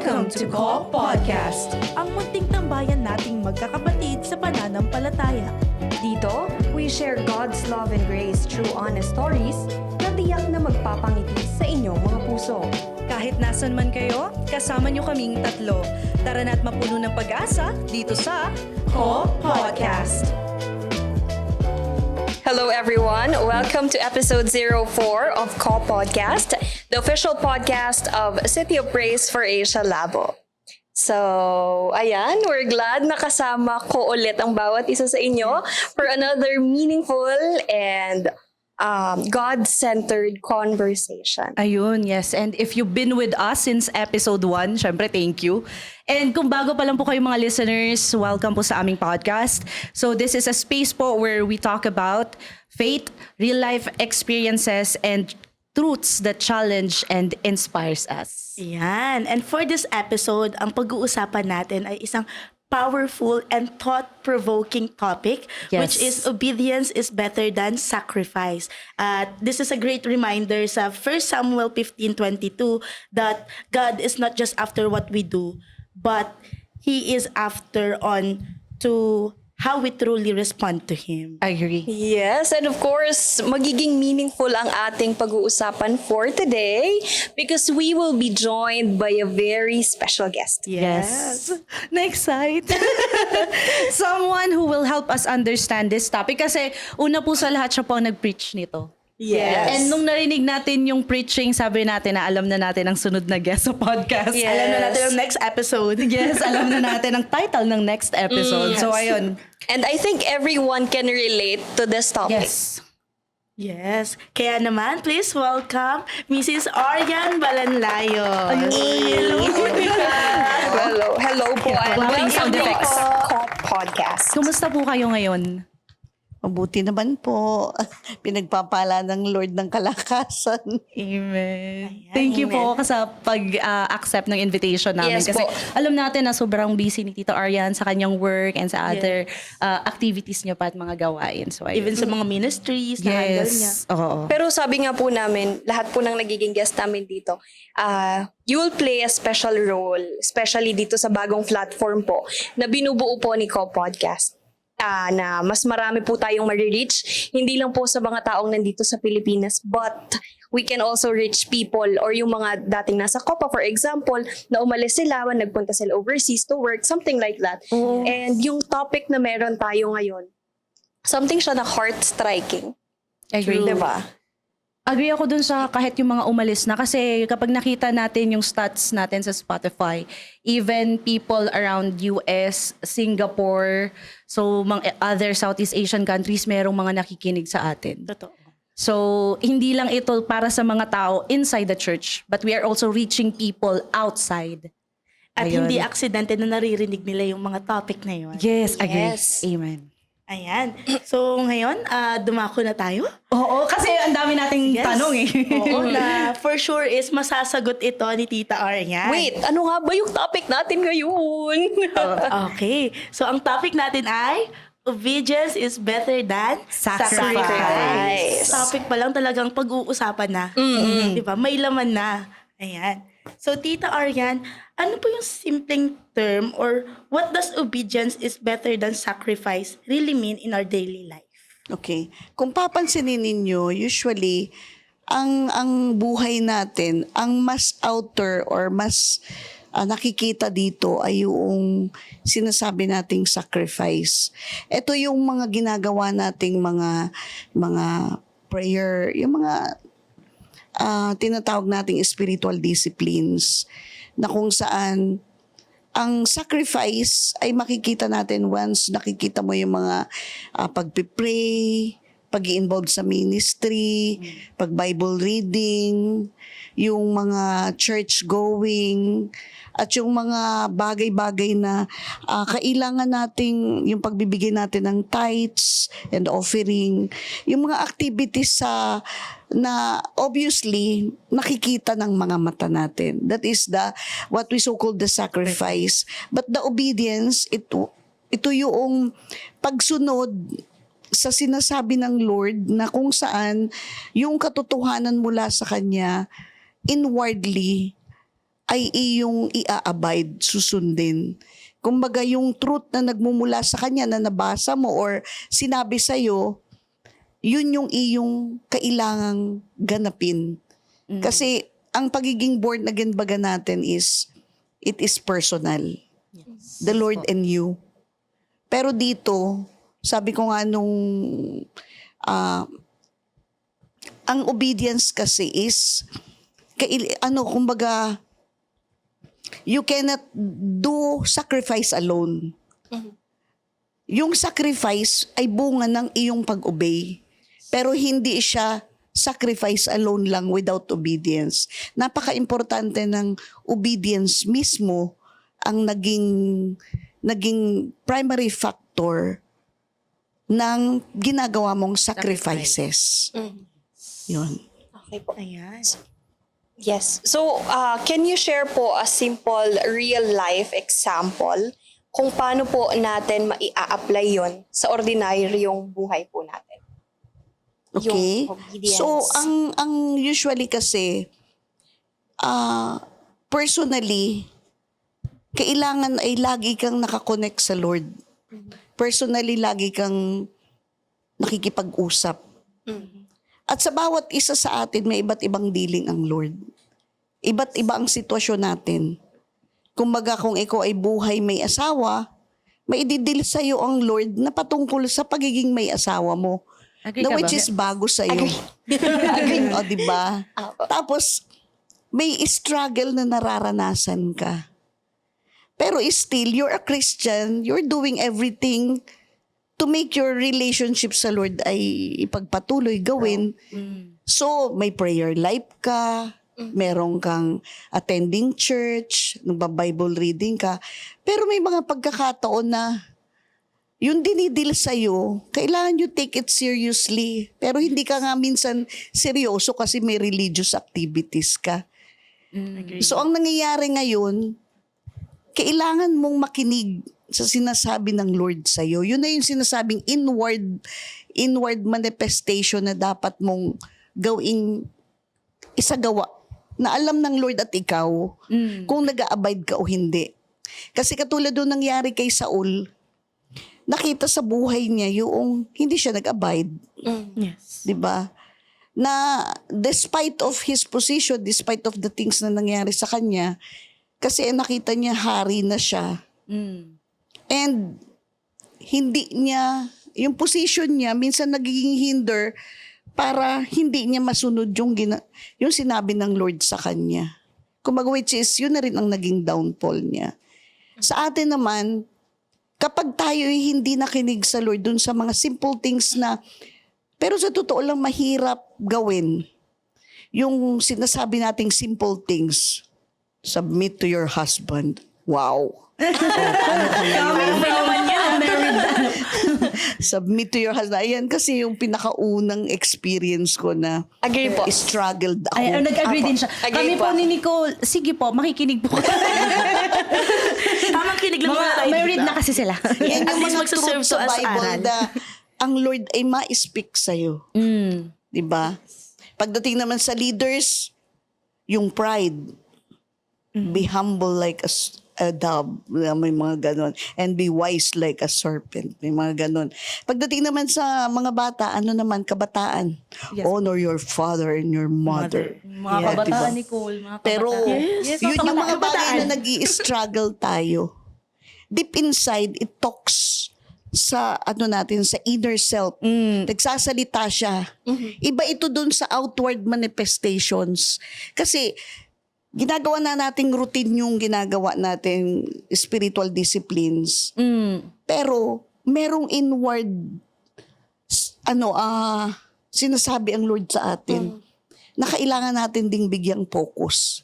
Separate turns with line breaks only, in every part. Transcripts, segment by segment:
Welcome to Call Podcast.
Ang munting tambayan nating magkakapatid sa pananampalataya.
Dito, we share God's love and grace through honest stories na tiyak na magpapangiti sa inyong mga puso.
Kahit nasan man kayo, kasama nyo kaming tatlo. Tara na't mapuno ng pag-asa dito sa Call Podcast.
Hello everyone, welcome to episode 04 of Call Podcast, the official podcast of City of Praise for Asia Labo. So, ayan, we're glad na kasama ko ulit ang bawat isa sa inyo for another meaningful and God-centered conversation.
Ayun, yes. And if you've been with us since episode 1, syempre thank you. And kung bago pa lang po kayo mga listeners, welcome po sa aming podcast. So this is a space po where we talk about faith, real-life experiences, and truths that challenge and inspires us.
Yan. And for this episode, ang pag-uusapan natin ay isang powerful and thought-provoking topic,
Yes.
which is obedience is better than sacrifice. This is a great reminder sa 1 Samuel 15:22 that God is not just after what we do, but He is after on to how we truly respond to Him.
I agree.
Yes, and of course, magiging meaningful ang ating pag-uusapan for today because we will be joined by a very special guest.
Yes. Na-excite. Someone who will help us understand this topic kasi una po sa lahat siya po ang nag-preach nito.
Yes.
And nung narinig natin yung preaching, sabi natin na alam na natin ang sunod na guest sa podcast.
Yes.
Alam na natin ang next episode.
Yes, alam na natin ang title ng next episode. So ayun.
And I think everyone can relate to this topic.
Yes.
Yes. Kaya naman, please welcome Mrs. Orian Balanlayo.
Hello po. And
Clapping
welcome
sound
to
effects.
Call Podcast.
Kumusta po kayo ngayon?
Mabuti naman po. Pinagpapala ng Lord ng kalakasan.
Amen. Thank you po sa pag-accept ng invitation namin.
Yes
Kasi
po.
alam natin na sobrang busy ni Tito Arian sa kanyang work and sa other activities niya pa at mga gawain. So, ayun.
Even sa mga ministries na handle niya.
Yes. Oo.
Pero sabi nga po namin, lahat po ng nagiging guest namin dito, you will play a special role, especially dito sa bagong platform po na binubuo po ni Co Podcast. Na mas marami po tayong ma-reach, hindi lang po sa mga taong nandito sa Pilipinas, but we can also reach people or yung mga dating nasa Copa, for example, na umalis sila, nagpunta sila overseas to work, something like that. And yung topic na meron tayo ngayon, something siya na heart-striking.
Agree.
Diba?
Agree ako dun sa kahit yung mga umalis na kasi kapag nakita natin yung stats natin sa Spotify, even people around US, Singapore, so mga other Southeast Asian countries, merong mga nakikinig sa atin.
Totoo.
So, hindi lang ito para sa mga tao inside the church, but we are also reaching people outside.
At
Ayun.
hindi aksidente na naririnig nila yung mga topic na yun.
Yes, agree.
Yes.
Amen.
Ayan. So ngayon, dumako na tayo.
Oo, kasi ang dami nating
Yes.
tanong eh.
Oo, na for sure is masasagot ito ni Tita Arian.
Wait, ano nga ba yung topic natin ngayon?
Okay. So ang topic natin ay obedience is better than
Sacrifice.
Topic pa lang talagang pag-uusapan na. Di ba? May laman na. Ayan. So Tita Arian, ano po yung simpleng term or what does obedience is better than sacrifice really mean in our daily life?
Okay. Kung papansinin ninyo, usually, ang buhay natin, ang mas outer or mas nakikita dito ay yung sinasabi nating sacrifice. Ito yung mga ginagawa nating mga prayer, yung mga tinatawag nating spiritual disciplines na kung saan ang sacrifice ay makikita natin once nakikita mo yung mga pagpipray, pag-i-involve sa ministry, pag-Bible reading, yung mga church going, at yung mga bagay-bagay na kailangan nating, yung pagbibigay natin ng tithes and offering, yung mga activities na obviously nakikita ng mga mata natin. That is what we so called the sacrifice. But the obedience, ito yung pagsunod sa sinasabi ng Lord na kung saan yung katotohanan mula sa Kanya inwardly ay iyong i-abide, susundin. Kumbaga yung truth na nagmumula sa kanya na nabasa mo or sinabi sa'yo, yun yung iyong kailangang ganapin. Kasi ang pagiging born again baga natin it is personal. The Lord and you. Pero dito, sabi ko nga nung ang obedience kasi is kumbaga you cannot do sacrifice alone. Yung sacrifice ay bunga ng iyong pag-obey. Pero hindi siya sacrifice alone lang without obedience. Napaka-importante ng obedience mismo ang naging primary factor ng ginagawa mong sacrifices. Yun.
Okay po.
Ayan.
Yes. So, can you share po a simple real-life example kung paano po natin mai-apply yon sa ordinaryong buhay po natin?
Okay.
Yung obedience.
So, ang usually kasi, personally, kailangan ay lagi kang nakakonect sa Lord. Personally, lagi kang nakikipag-usap. At sa bawat isa sa atin, may iba't ibang dealing ang Lord. Iba't iba ang sitwasyon natin. Kumbaga, kung ikaw ay buhay may asawa, may ididil sa'yo ang Lord na patungkol sa pagiging may asawa mo.
Agree
Na
ka
which
ba?
is bago sa'yo.
Agree.
O, diba? Tapos, may struggle na nararanasan ka. Pero still, you're a Christian, you're doing everything to make your relationship sa Lord ay ipagpatuloy, gawin. So, may prayer life ka, meron kang attending church, nagba-Bible reading ka. Pero may mga pagkakataon na yung dinidil sa'yo, kailangan you take it seriously. Pero hindi ka nga minsan seryoso kasi may religious activities ka. So, ang nangyayari ngayon, kailangan mong makinig sa sinasabi ng Lord sa'yo. Yun na yung sinasabing inward manifestation na dapat mong gawing isagawa. Na alam ng Lord at ikaw kung nag-a-abide ka o hindi. Kasi katulad doon nangyari kay Saul, nakita sa buhay niya yung hindi siya nag-abide.
Yes.
'Di ba? Na despite of his position, despite of the things na nangyari sa kanya, kasi nakita niya hari na siya. And hindi niya, yung position niya, minsan nagiging hinder para hindi niya masunod yung sinabi ng Lord sa kanya. Kumbaga, which is, yun na rin ang naging downfall niya. Sa atin naman, kapag tayo ay hindi nakinig sa Lord dun sa mga simple things na, pero sa totoo lang mahirap gawin. Yung sinasabi nating simple things, submit to your husband. Wow. Submit to your husband. Ayan kasi yung pinakaunang experience ko na
Agree po.
struggled ako.
Ay, nag-agree din siya.
Agree
Kami po
po.
ni Nicole, sige po, makikinig po.
Tamang kinig lang muna tayo.
Married
diba?
na kasi sila.
Yan
At
yung
least
mga
magsaserve
truth
to
sa
as
Bible
aral.
na ang Lord ay ma-speak sa'yo. Diba? Pagdating naman sa leaders, yung pride. Be humble like a dove. May mga ganon. And be wise like a serpent. May mga ganon. Pagdating naman sa mga bata, ano naman, kabataan.
Yes.
Honor your father and your mother.
Mga
Yeah,
kabataan,
diba?
Nicole. Mga
Pero
kabataan.
Yes,
yun yung mga bagay
kabataan.
na nag-i-struggle tayo. Deep inside, it talks sa natin, sa inner self. Nagsasalita siya. Iba ito dun sa outward manifestations. Kasi ginagawa na nating routine yung ginagawa nating spiritual disciplines. Pero merong inward sinasabi ang Lord sa atin na kailangan natin ding bigyang focus.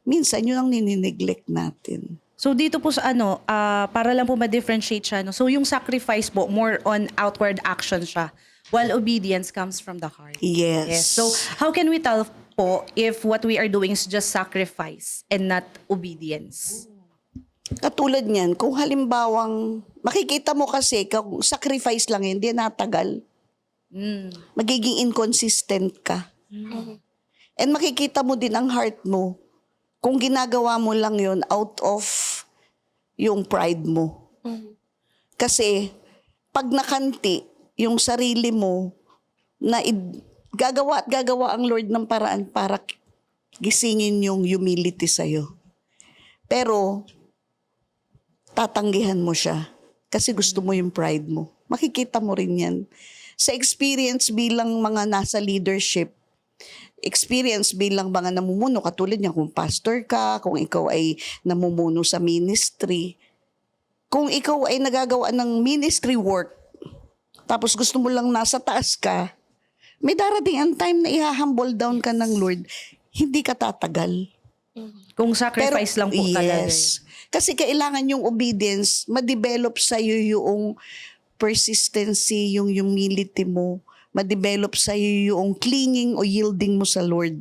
Minsan yun ang ninineglect natin.
So dito po sa para lang po ma-differentiate siya. No? So yung sacrifice po, more on outward action siya. While obedience comes from the heart.
Yes.
So how can we tell po if what we are doing is just sacrifice and not obedience?
Katulad niyan, kung halimbawang makikita mo kasi kung sacrifice lang hindi natagal, magiging inconsistent ka. And makikita mo din ang heart mo kung ginagawa mo lang yon out of yung pride mo. Kasi pag nakanti yung sarili mo na gagawa at gagawa ang Lord ng paraan para gisingin yung humility sa'yo. Pero tatanggihan mo siya kasi gusto mo yung pride mo. Makikita mo rin yan. Sa experience bilang mga nasa leadership, experience bilang mga namumuno, katulad niya kung pastor ka, kung ikaw ay namumuno sa ministry, kung ikaw ay nagagawa ng ministry work, tapos gusto mo lang nasa taas ka, may darating ang time na i-humble down ka ng Lord, hindi ka tatagal.
Kung sacrifice lang po talaga.
Yes. Kasi kailangan yung obedience, ma-develop sa'yo yung persistency, yung humility mo, ma-develop sa'yo yung clinging o yielding mo sa Lord.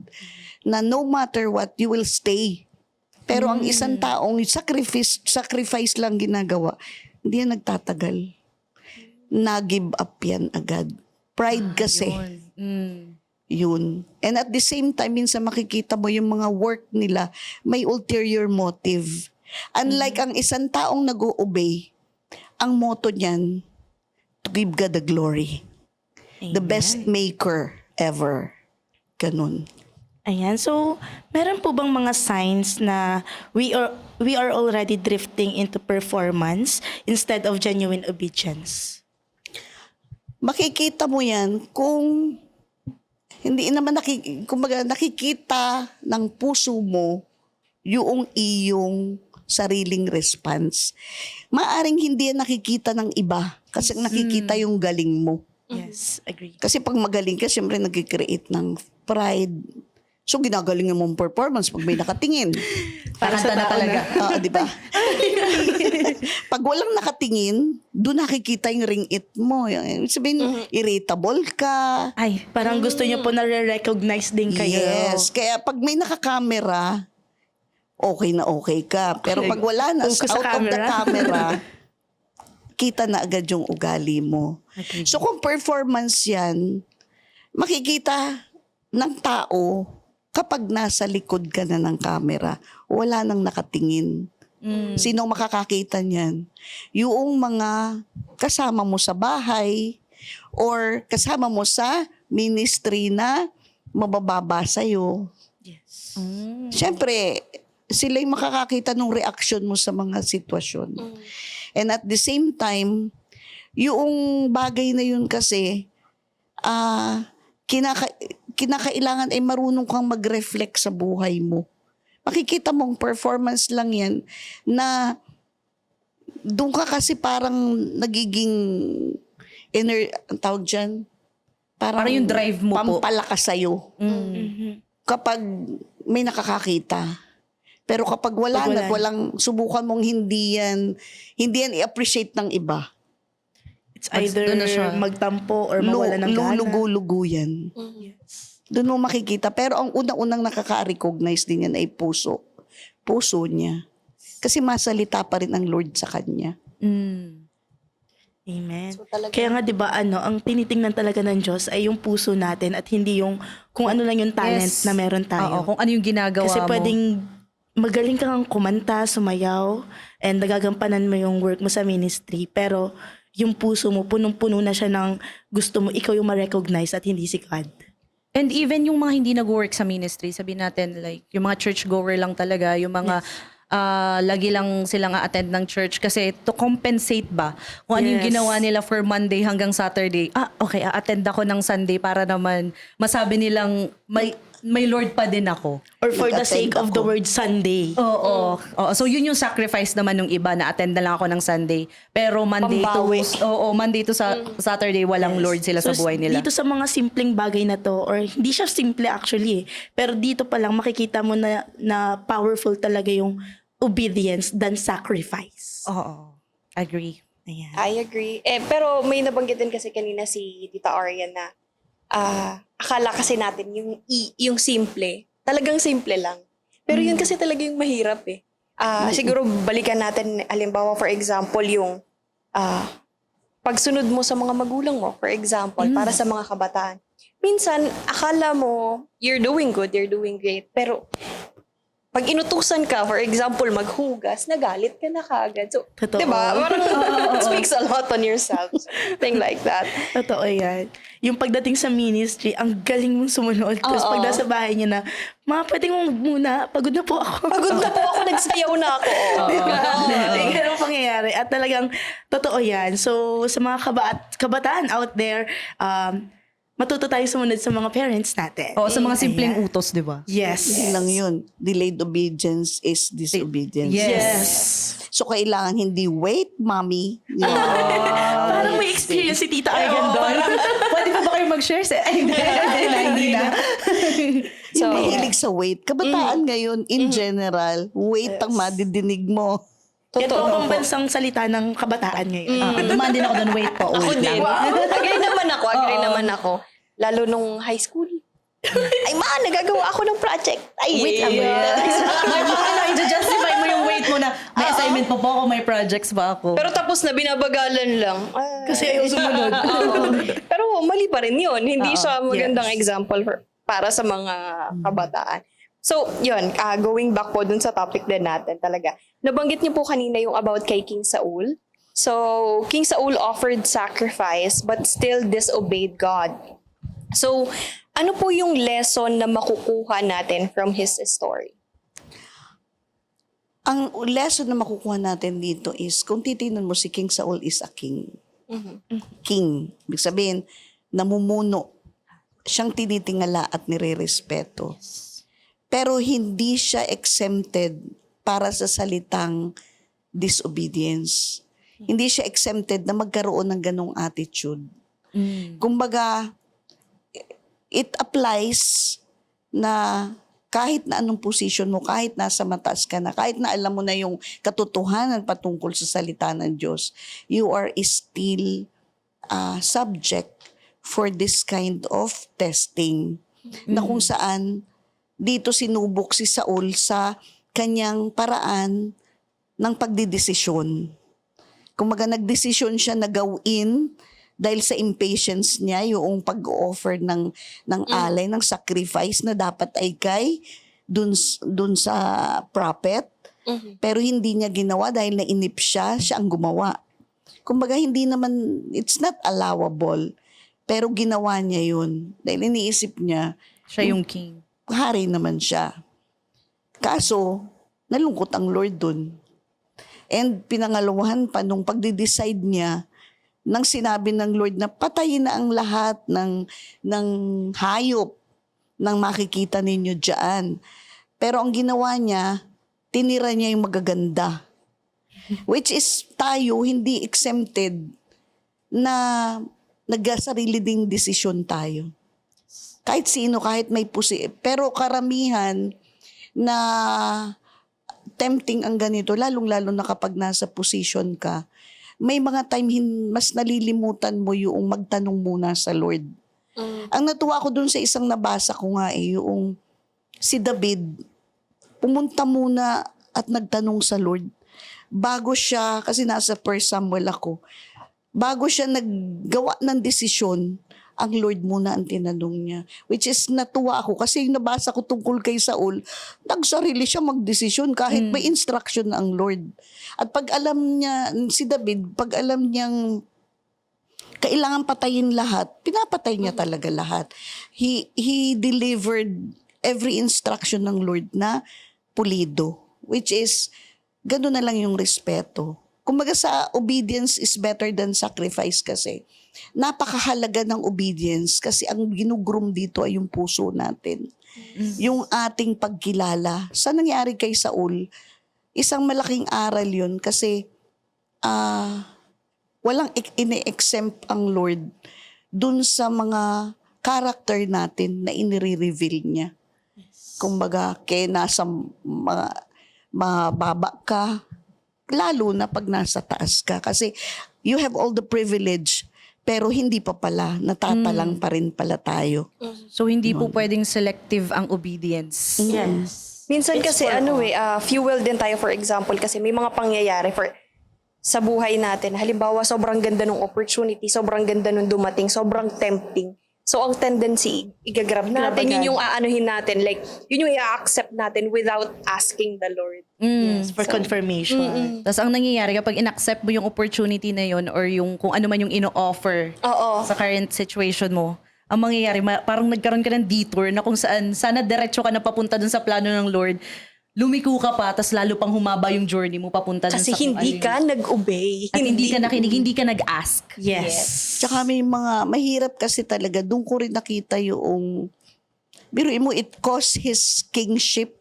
Na no matter what, you will stay. Pero ang isang taong sacrifice lang ginagawa, hindi yan nagtatagal. Na-give up yan agad. Pride kasi. Yun. And at the same time, minsan makikita mo yung mga work nila, may ulterior motive. Unlike ang isang taong nag-o-obey, ang motto niyan, to give God the glory. The best maker ever. Ganun.
Ayan. So, meron po bang mga signs na we are already drifting into performance instead of genuine obedience?
Makikita mo yan kung hindi naman nakikita ng puso mo yung iyong sariling response. Maaring hindi yan nakikita ng iba kasi nakikita yung galing mo.
Yes, agree.
Kasi pag magaling ka, siyempre nag-create ng pride. So, ginagaling mong performance pag may nakatingin.
Kakanta na talaga.
Oo, di ba? Pag walang nakatingin, doon nakikita yung ring-it mo. Ibig sabihin, irritable ka.
Ay, parang gusto niyo po na-recognize din kayo.
Yes. Kaya pag may nakakamera, okay na okay ka. Pero pag wala na,
Focus sa
out of the
camera.
camera, kita na agad yung ugali mo.
Okay.
So kung performance yan, makikita ng tao kapag nasa likod ka na ng camera, wala nang nakatingin. Sino makakakita niyan? Yung mga kasama mo sa bahay or kasama mo sa ministry na mabababa sa'yo.
Yes.
Siyempre, sila yung makakakita ng reaction mo sa mga sitwasyon. And at the same time, yung bagay na yun kasi, kinakailangan ay marunong kang mag-reflect sa buhay mo. Makikita mong performance lang yan na doon ka kasi parang nagiging ang tawag dyan,
Parang yung drive mo po.
pampalakas sa'yo. Kapag may nakakakita. Pero kapag wala na, walang subukan mong hindi yan i-appreciate ng iba.
It's either
doon na siya.
magtampo or mawala ng gana.
Lulugo yan.
Yes.
Doon mo makikita. Pero ang unang-unang nakaka-recognize din yan ay puso. Puso niya. Kasi masalita pa rin ang Lord sa kanya.
Amen.
So, talaga-
Kaya nga 'di ba ang tinitingnan talaga ng Diyos ay yung puso natin at hindi yung kung ano lang yung talent
Yes.
na meron
Oo,
tayo.
kung ano yung ginagawa
Kasi
mo.
pwedeng magaling kang kumanta, sumayaw, and nagagampanan mo yung work mo sa ministry, pero yung puso mo, punong-puno na siya ng gusto mo, ikaw yung ma-recognize at hindi si God.
And even yung mga hindi nag-work sa ministry, sabihin natin like yung mga church-goer lang talaga, yung mga lagi lang silang attend ng church kasi to compensate ba kung ano yung
Yes.
ginawa nila for Monday hanggang Saturday. Okay, attend ako ng Sunday para naman masabi nilang may Lord pa din ako.
Or for the sake
Nag-attend
of the
ako.
word Sunday.
Oo. So yun yung sacrifice naman ng iba na attend na lang ako ng Sunday. Pero Monday
Pambawi.
Monday to Saturday walang Lord sila sa
So,
buhay nila.
Dito sa mga simpleng bagay na to, or hindi siya simple actually, pero dito pa lang makikita mo na powerful talaga yung obedience than sacrifice.
Oo. Agree.
Ayan.
I agree. Pero may nabanggit din kasi kanina si Tita Arian na akala kasi natin yung simple, talagang simple lang. Pero yun kasi talaga yung mahirap eh. Siguro balikan natin, halimbawa for example, yung pagsunod mo sa mga magulang mo, for example, para sa mga kabataan. Minsan, akala mo, you're doing good, you're doing great, pero pag inutusan ka, for example, maghugas, nagalit ka na kagad. So,
Totoo.
diba? Parang it speaks a lot on yourself. Something like that.
Totoo yan. Yung pagdating sa ministry, ang galing mong sumunod. Tapos pag nasa bahay niya na, ma, pwede mo muna, pagod na po ako.
Pagod na po ako, nagsayaw na ako.
Diba? Yung ganun pangyayari. At talagang, totoo yan. So, sa mga kabataan out there, matuto tayo sumunod sa mga parents natin.
O, sa mga simpleng
Ayan.
utos, di ba?
Yes.
Hindi lang yun. Delayed obedience is disobedience.
Yes.
So, kailangan hindi, wait, mommy. Yeah.
Parang may experience si Tita Argan doon.
Pwede pa ba kayo mag-share? Ay, hindi na.
So, mahilig sa wait. Kabataan ngayon, in general, wait ang madidinig mo.
Ito ang pambansang salita ng kabataan ngayon.
Dumaan din ako doon, wait po,
Ako
wait
din.
lang.
Agree naman ako. Lalo nung high school. Ay, nagagawa ako ng project. Ay,
Wait lang, May paano, i-justify mo yung wait mo na may assignment pa po ako, may projects pa ako.
Pero tapos na binabagalan lang.
Kasi ayaw sumunod.
Pero mali pa rin yun. Hindi siya magandang
Yes.
example para sa mga kabataan. So, yun, going back po dun sa topic din natin talaga. Nabanggit niyo po kanina yung about kay King Saul. So, King Saul offered sacrifice but still disobeyed God. So, ano po yung lesson na makukuha natin from his story?
Ang lesson na makukuha natin dito is, kung titignan mo, si King Saul is a king. King. Ibig sabihin, namumuno. Siyang tinitingala at nire-respeto. Pero hindi siya exempted para sa salitang disobedience. Hindi siya exempted na magkaroon ng ganong attitude. Kumbaga, it applies na kahit na anong position mo, kahit nasa mataas ka na, kahit na alam mo na yung katotohanan patungkol sa salita ng Diyos, you are still subject for this kind of testing. Na kung saan dito sinubok si Saul sa kanyang paraan ng pagdidesisyon. Kumbaga nagdesisyon siya na gawin dahil sa impatience niya, yung pag-offer ng alay, ng sacrifice na dapat ay kay dun sa prophet. Pero hindi niya ginawa dahil nainip siya ang gumawa. Kumbaga hindi naman, it's not allowable. Pero ginawa niya yun. Dahil iniisip niya,
Siya yung king.
hari naman siya. Kaso, nalungkot ang Lord dun. And pinangalawahan pa nung pagde-decide niya, nang sinabi ng Lord na patayin na ang lahat ng hayop nang makikita ninyo dyan. Pero ang ginawa niya, tinira niya yung magaganda. Which is tayo hindi exempted na nagsarili ding desisyon tayo. Kahit sino, kahit may pero karamihan na tempting ang ganito, lalong-lalo na kapag nasa position ka, may mga time mas nalilimutan mo yung magtanong muna sa Lord. Ang natuwa ko dun sa isang nabasa ko nga yung si David, pumunta muna at nagtanong sa Lord. Bago siya, kasi nasa 1 Samuel ako, bago siya naggawa ng desisyon, ang Lord muna ang tinanong niya. Which is natuwa ako kasi yung nabasa ko tungkol kay Saul, nagsarili siya magdesisyon kahit may instruction ang Lord. At pag alam niya, si David, pag alam niyang kailangan patayin lahat, pinapatay niya talaga lahat. He delivered every instruction ng Lord na pulido. Which is, gano'n na lang yung respeto. Kumbaga sa obedience is better than sacrifice kasi. Napakahalaga ng obedience kasi ang ginugroom dito ay yung puso natin. Yung ating pagkilala. Sa nangyari kay Saul, isang malaking aral yun kasi walang ine-exempt ang Lord dun sa mga character natin na inire-reveal niya. Kumbaga, kaya nasa mababa ka, lalo na pag nasa taas ka. Kasi you have all the privilege, pero hindi pa pala, natatalang pa rin pala tayo.
So, hindi po pwedeng selective ang obedience.
Yes.
Minsan kasi fuel din tayo, for example, kasi may mga pangyayari sa buhay natin. Halimbawa, sobrang ganda ng opportunity, sobrang ganda nung dumating, sobrang tempting. So, ang tendency, igagrab natin,
Grab
yun
agad.
yung aanuhin natin. Like, yun yung i-accept natin without asking the Lord.
Yes, for confirmation.
Tapos ang nangyayari kapag in-accept mo yung opportunity na yun or yung kung ano man yung ino-offer
Oo.
sa current situation mo, ang mangyayari, parang nagkaroon ka ng detour na kung saan sana diretso ka na papunta dun sa plano ng Lord, lumiko ka pa, tapos lalo pang humaba yung journey mo papunta dun
Kasi
sa kung
hindi
ano
ka
yun.
nag-obey.
At hindi ka nakinig, hindi ka nag-ask.
Yes.
Tsaka may mga, mahirap kasi talaga, doon ko rin nakita yung, biruin mo, it cost his kingship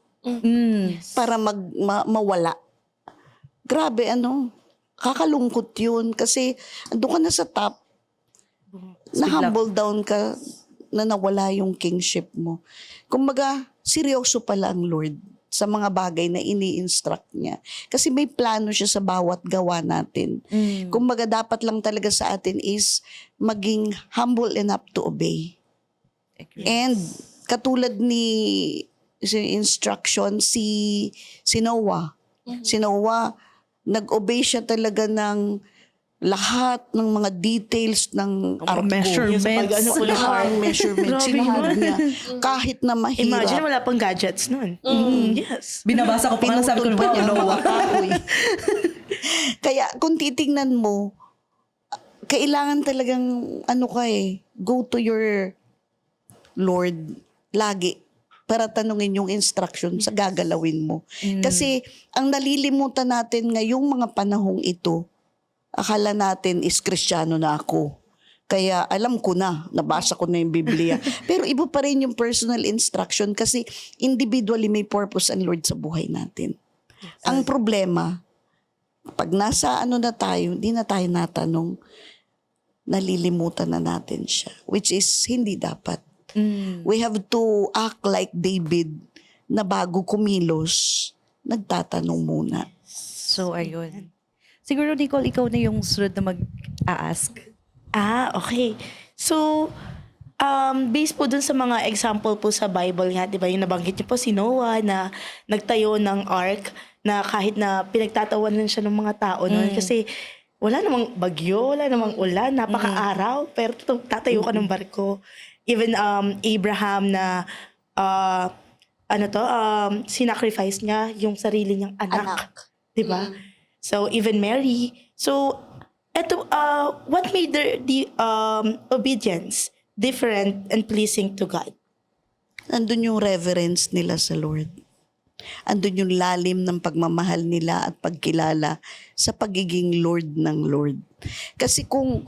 para mawala. Grabe, kakalungkot yun. Kasi, andun ka na sa top, na-humble down ka, na nawala yung kingship mo. Kumbaga, seryoso pala ang Lord sa mga bagay na ini-instruct niya. Kasi may plano siya sa bawat gawa natin. Kumbaga, dapat lang talaga sa atin is maging humble enough to obey. And katulad ni instruction si Noah. Si Noah, nag-obey siya talaga ng lahat ng mga details ng arko.
measurements.
Lahat ng measurements.
Grabe
Sinahod
yun.
niya. Kahit na mahirap.
Imagine, wala pang gadgets nun. Yes.
Binabasa ko pa nga, sabi ko,
Pinutol pa
wow,
niya
Noah.
mga kahoy. Kaya kung titingnan mo, kailangan talagang go to your Lord lagi para tanungin yung instruction sa gagalawin mo. Kasi ang nalilimutan natin ngayong mga panahong ito, akala natin is Kristiyano na ako. Kaya alam ko na, nabasa ko na yung Biblia. Pero iba pa rin yung personal instruction kasi individually may purpose ang Lord sa buhay natin. Ang problema, pag nasa na tayo, hindi na tayo natanong, nalilimutan na natin siya. Which is hindi dapat. We have to act like David na bago kumilos, nagtatanong muna.
So, ayun. Siguro, Nicole, ikaw na yung sunod na mag-a-ask.
Okay. So, based po dun sa mga example po sa Bible nga, di ba, yung nabanggit niyo po si Noah na nagtayo ng ark na kahit na pinagtatawanan siya ng mga tao noon kasi wala namang bagyo, wala namang ulan, napaka-araw, pero tatayo ka ng barko. Even Abraham na sinacrifice niya yung sarili niyang anak. Di ba? So, even Mary. So, what made the obedience different and pleasing to God?
Andun yung reverence nila sa Lord. Andun yung lalim ng pagmamahal nila at pagkilala sa pagiging Lord ng Lord. Kasi kung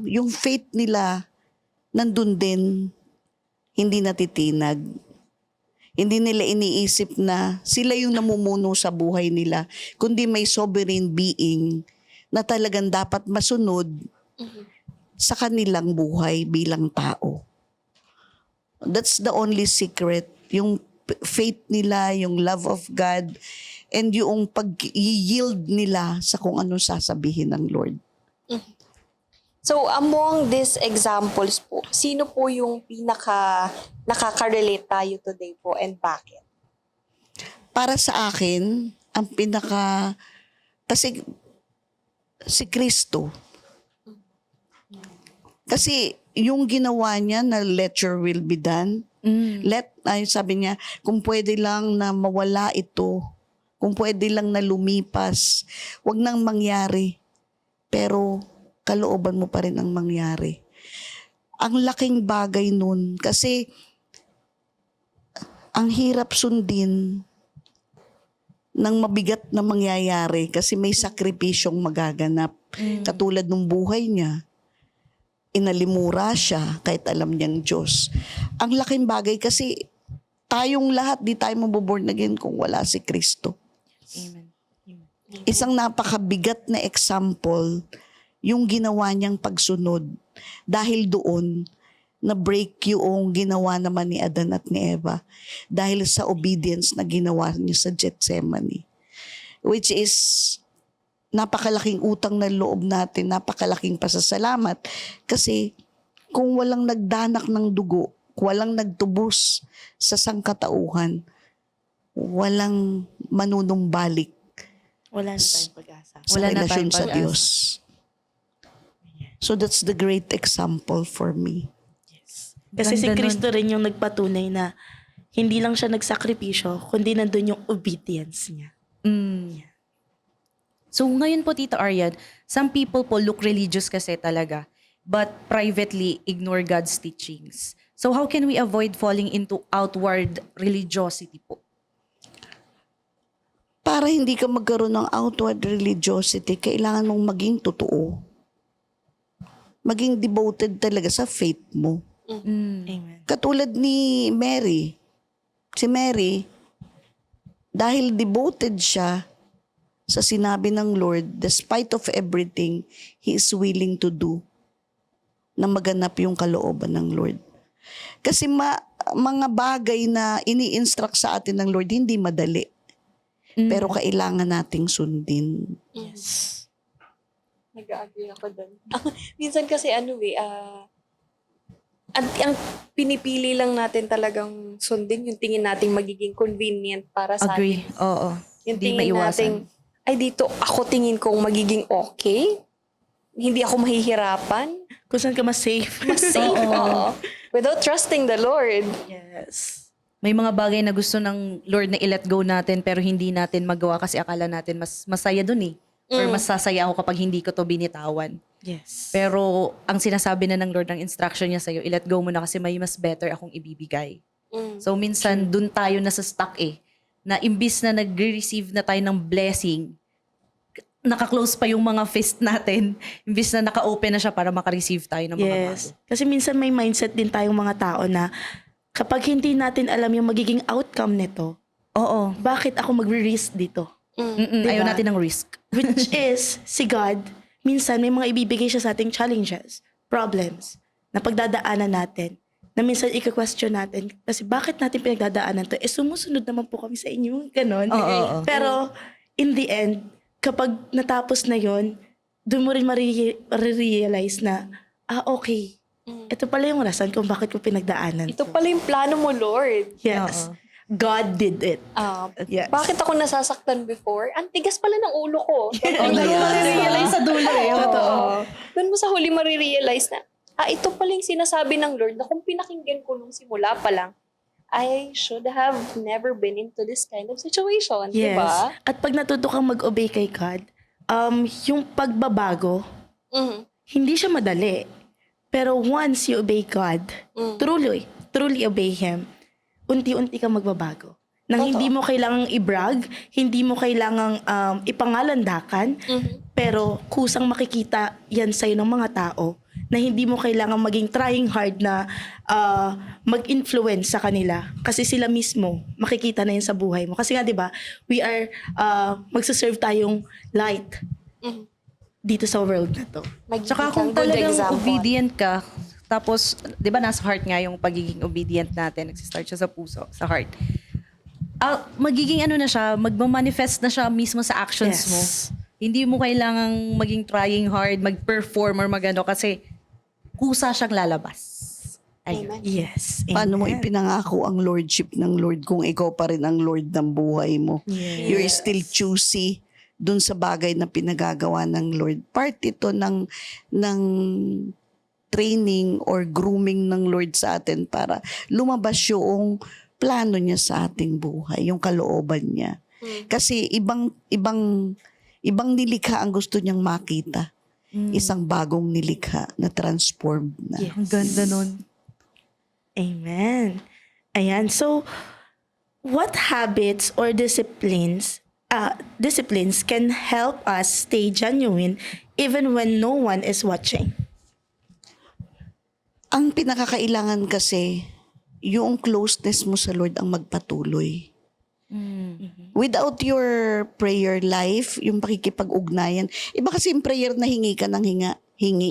yung faith nila nandun din, hindi natitinag. Hindi nila iniisip na sila yung namumuno sa buhay nila, kundi may sovereign being na talagang dapat masunod sa kanilang buhay bilang tao. That's the only secret. Yung faith nila, yung love of God, and yung pag-yield nila sa kung anong sasabihin ng Lord.
So, among these examples po, sino po yung pinaka nakaka-relate tayo today po and bakit?
Para sa akin, ang kasi si Kristo. Kasi yung ginawa niya na let your will be done, sabi niya, kung pwede lang na mawala ito, kung pwede lang na lumipas, wag nang mangyari. Pero kalooban mo pa rin ang mangyari. Ang laking bagay nun kasi ang hirap sundin ng mabigat na mangyayari kasi may sakripisyong magaganap. Katulad ng buhay niya, inalimura siya kahit alam niyang Diyos. Ang laking bagay kasi tayong lahat di tayo mabuborn again kung wala si Kristo.
Amen.
Isang napakabigat na example yung ginawa niyang pagsunod. Dahil doon, na-break yung ginawa naman ni Adan at ni Eva. Dahil sa obedience na ginawa niya sa Gethsemane. Which is, napakalaking utang na loob natin, napakalaking pasasalamat. Kasi, kung walang nagdanak ng dugo, walang nagtubos sa sangkatauhan, walang manunumbalik
Wala na tayong pag-asa.
sa
Wala na
relasyon
tayong
sa
pag-asa.
Diyos. So that's the great example for me.
Yes. Kasi si
Ganda nun.
Kristo rin yung nagpatunay na hindi lang siya nagsakripisyo, kundi nandun yung obedience niya.
So ngayon po, Tita Ariad, some people po look religious kasi talaga, but privately ignore God's teachings. So how can we avoid falling into outward religiosity po?
Para hindi ka magkaroon ng outward religiosity, kailangan mong maging totoo. Maging devoted talaga sa faith mo.
Amen.
Katulad ni Mary. Si Mary, dahil devoted siya sa sinabi ng Lord, despite of everything, He is willing to do na maganap yung kalooban ng Lord. Kasi mga bagay na ini-instruct sa atin ng Lord, hindi madali. Pero kailangan nating sundin.
Yes.
Nag-agree ako doon. Minsan kasi ang pinipili lang natin talagang sundin yung tingin nating magiging convenient para sa
Agree.
atin.
Oo.
Yung
Hindi
tingin
maiwasan.
nating, ay dito ako tingin kong magiging okay. Hindi ako mahihirapan.
Kung saan ka mas safe.
Mas safe. Oo. Without trusting the Lord.
Yes.
May mga bagay na gusto ng Lord na i-let go natin pero hindi natin magawa kasi akala natin mas masaya dun eh. Or mas sasaya ako kapag hindi ko to binitawan.
Yes.
Pero ang sinasabi na ng Lord, ng instruction niya sa'yo, i-let go mo na kasi may mas better akong ibibigay. So minsan dun tayo nasa stuck eh. Na imbis na nag-receive na tayo ng blessing, naka-close pa yung mga fist natin. Imbis na naka-open na siya para maka-receive tayo ng mga
Yes.
bago.
Kasi minsan may mindset din tayong mga tao na kapag hindi natin alam yung magiging outcome nito,
Oo.
bakit ako magre-risk dito?
Ayaw natin ng risk.
Which is, si God, minsan may mga ibibigay siya sa ating challenges, problems, na pagdadaanan natin, na minsan i-question natin, kasi bakit natin pinagdadaanan to? Sumusunod naman po kami sa inyo, ganon.
Oo.
Pero, in the end, kapag natapos na yon, doon mo rin marirealize na, okay, ito pala yung rason kung bakit ko pinagdaanan
Ito
to.
pala yung plano mo, Lord.
Yes. God did it. Yes.
Bakit ako nasasaktan before? Ang tigas pala ng ulo ko.
Doon mo marirealize sa dulo eh.
Totoo. Doon mo sa huli marirealize na, ito pala yung sinasabi ng Lord na kung pinakinggan ko nung simula pa lang, I should have never been into this kind of situation.
Yes.
Diba?
At pag natuto kang mag-obey kay God, yung pagbabago,
Mhm.
hindi siya madali. Pero once you obey God, truly obey Him, unti-unti kang magbabago. Nang hindi mo kailangang i-brag, hindi mo kailangang ipangalandakan, pero kusang makikita yan sa'yo ng mga tao na hindi mo kailangang maging trying hard na mag-influence sa kanila. Kasi sila mismo, makikita na yun sa buhay mo. Kasi nga, di ba, we are, magsaserve tayong light dito sa world na to.
Magiging
Tsaka kung
kang good
talagang
example.
obedient ka, tapos, di ba nasa heart nga yung pagiging obedient natin, nagsistart siya sa puso, sa heart. Magiging ano na siya, magmamanifest na siya mismo sa actions
Yes.
mo. Hindi mo kailangang maging trying hard, mag-perform or magano kasi kusa siyang lalabas. Ayun.
Amen.
Yes.
Paano mo
Amen.
ipinangako ang lordship ng Lord kung ikaw pa rin ang Lord ng buhay mo?
Yes.
You're still choosy dun sa bagay na pinagagawa ng Lord. Part ito ng training or grooming ng Lord sa atin para lumabas yung plano niya sa ating buhay, yung kalooban niya. Kasi ibang nilikha ang gusto niyang makita. Isang bagong nilikha na transformed na.
Yes.
Ang ganda nun.
Amen. Ayan. So, what habits or disciplines can help us stay genuine even when no one is watching?
Ang pinakakailangan kasi, yung closeness mo sa Lord ang magpatuloy. Without your prayer life, yung pakikipag-ugnayan, iba kasi yung prayer na hingi ka ng hingi.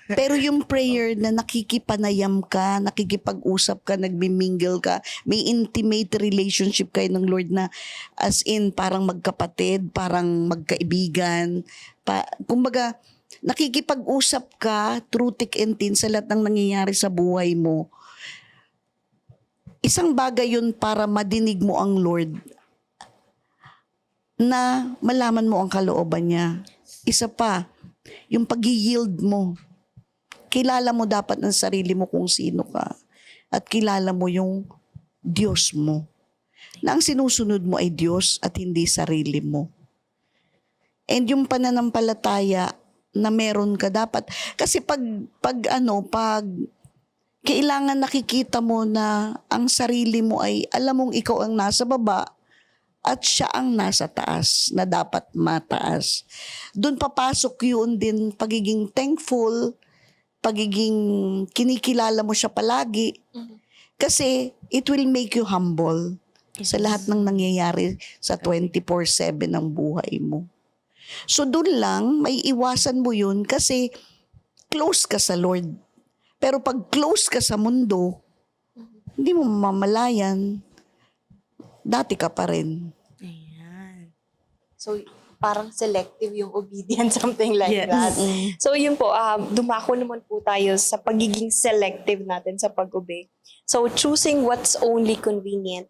Pero yung prayer na nakikipanayam ka, nakikipag-usap ka, nagbimingle ka, may intimate relationship kayo ng Lord na as in parang magkapatid, parang magkaibigan. Kumbaga, nakikipag-usap ka through thick and thin sa lahat ng nangyayari sa buhay mo. Isang bagay yun para madinig mo ang Lord na malaman mo ang kalooban niya. Isa pa, yung pag-yield mo. kilala mo dapat ang sarili mo kung sino ka. At kilala mo yung Diyos mo. Na ang sinusunod mo ay Diyos at hindi sarili mo. And yung pananampalataya na meron ka dapat. Kasi pag kailangan nakikita mo na ang sarili mo ay, alam mong ikaw ang nasa baba at siya ang nasa taas na dapat mataas. Doon papasok yun din pagiging thankful, pagiging kinikilala mo siya palagi. Kasi it will make you humble sa lahat ng nangyayari sa 24/7 ng buhay mo. So doon lang, may iwasan mo yun kasi close ka sa Lord. Pero pag close ka sa mundo, hindi mo mamalayan, dati ka pa rin.
Ayan.
So, parang selective yung obedience, something like
Yes.
that. So, yun po, dumako naman po tayo sa pagiging selective natin sa pag-obey. So, choosing what's only convenient.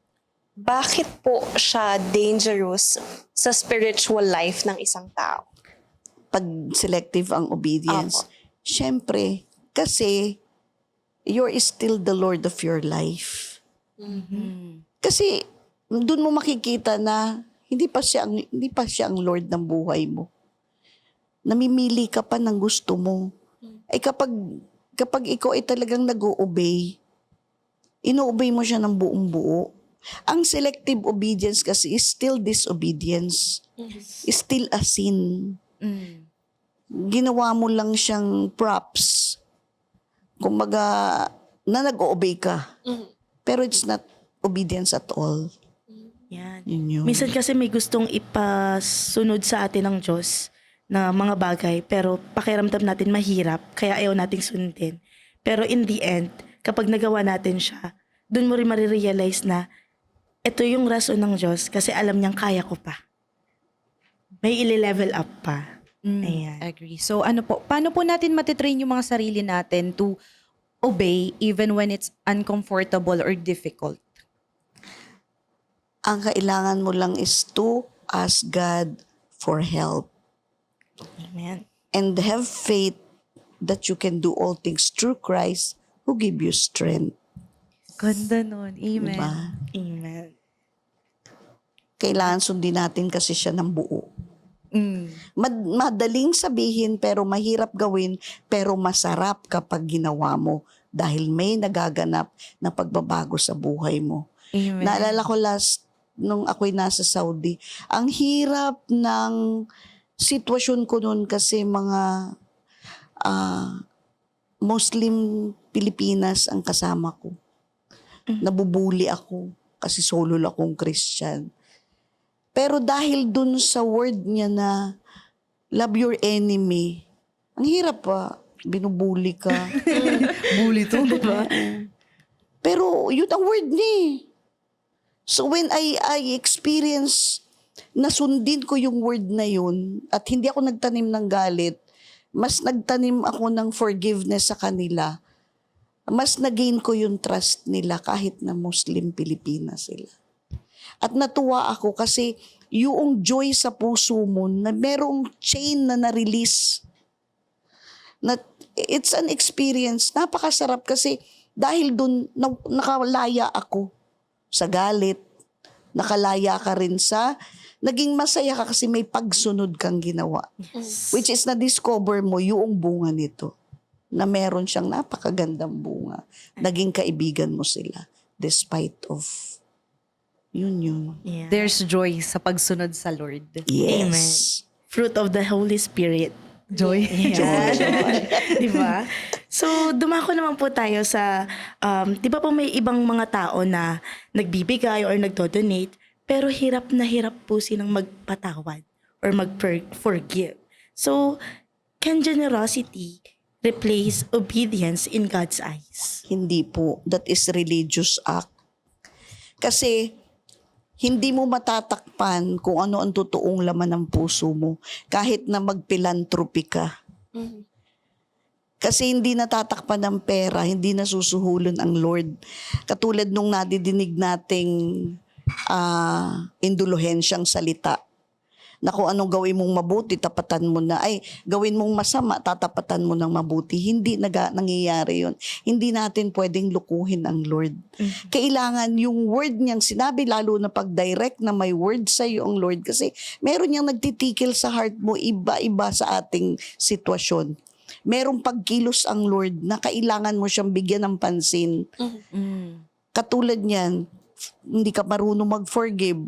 Bakit po siya dangerous sa spiritual life ng isang tao?
Pag selective ang obedience. Syempre, kasi you're still the Lord of your life. Kasi doon mo makikita na hindi pa siya ang Lord ng buhay mo. Namimili ka pa ng gusto mo. Ay kapag ikaw ay talagang nag-o-obey, ino-obey mo siya ng buong buo. Ang selective obedience kasi is still disobedience. Is still a sin. Ginawa mo lang siyang props. Kumbaga, na nag-o-obey ka. Pero it's not obedience at all.
Yan.
Yun yun.
Minsan kasi may gustong ipasunod sa atin ng Diyos na mga bagay, pero pakiramdam natin mahirap, kaya ayaw nating sundin. Pero in the end, kapag nagawa natin siya, dun mo rin marirealize na ito yung rason ng Diyos kasi alam niyang kaya ko pa. May ile-level up pa. Ayan.
Agree. So paano po natin matitrain yung mga sarili natin to obey even when it's uncomfortable or difficult?
Ang kailangan mo lang is to ask God for help.
Amen.
And have faith that you can do all things through Christ who give you strength.
Ganda nun. Amen.
Diba?
Amen.
Kailangan sundin natin kasi siya ng buo. Madaling sabihin pero mahirap gawin, pero masarap kapag ginawa mo dahil may nagaganap na pagbabago sa buhay mo.
Amen.
Naalala ko nung ako'y nasa Saudi, ang hirap ng sitwasyon ko noon kasi mga Muslim Pilipinas ang kasama ko. Nabubuli ako kasi solo lang akong Christian. Pero dahil dun sa word niya na love your enemy, ang hirap pa, binubuli ka.
Bully to, di ba?
Pero yun ang word niya eh. So when I experience, nasundin ko yung word na yun at hindi ako nagtanim ng galit, mas nagtanim ako ng forgiveness sa kanila. Mas nagain ko yung trust nila kahit na Muslim Pilipinas sila. At natuwa ako kasi yung joy sa puso mo na merong chain na na-release. It's an experience. Napakasarap kasi dahil dun nakalaya ako sa galit. Nakalaya ka rin sa naging masaya ka kasi may pagsunod kang ginawa. Which is na-discover mo yung bunga nito. Na meron siyang napakagandang bunga. Naging kaibigan mo sila despite of yun.
Yeah.
There's joy sa pagsunod sa Lord.
Yes.
Amen. Fruit of the Holy Spirit.
Joy.
Yan. Di ba? So, dumako naman po tayo sa, di ba po may ibang mga tao na nagbibigay or nagdo-donate, pero hirap na hirap po silang magpatawad or mag-forgive. So, can generosity replace obedience in God's eyes?
Hindi po. That is religious act. Kasi hindi mo matatakpan kung ano ang totoong laman ng puso mo kahit na magphilanthropy ka. Kasi hindi natatakpan ng pera, hindi nasusuhulon ang Lord. Katulad nung nadidinig nating induluhensyang salita na kung anong gawin mong mabuti, tapatan mo na. Ay, gawin mong masama, tatapatan mo ng mabuti. Hindi nangyayari yun. Hindi natin pwedeng lukuhin ang Lord. Kailangan yung word niyang sinabi, lalo na pag direct na may word sa iyo ang Lord. Kasi meron niyang nagtitikil sa heart mo, iba-iba sa ating sitwasyon. Merong pagkilos ang Lord na kailangan mo siyang bigyan ng pansin. Katulad niyan, hindi ka marunong mag-forgive,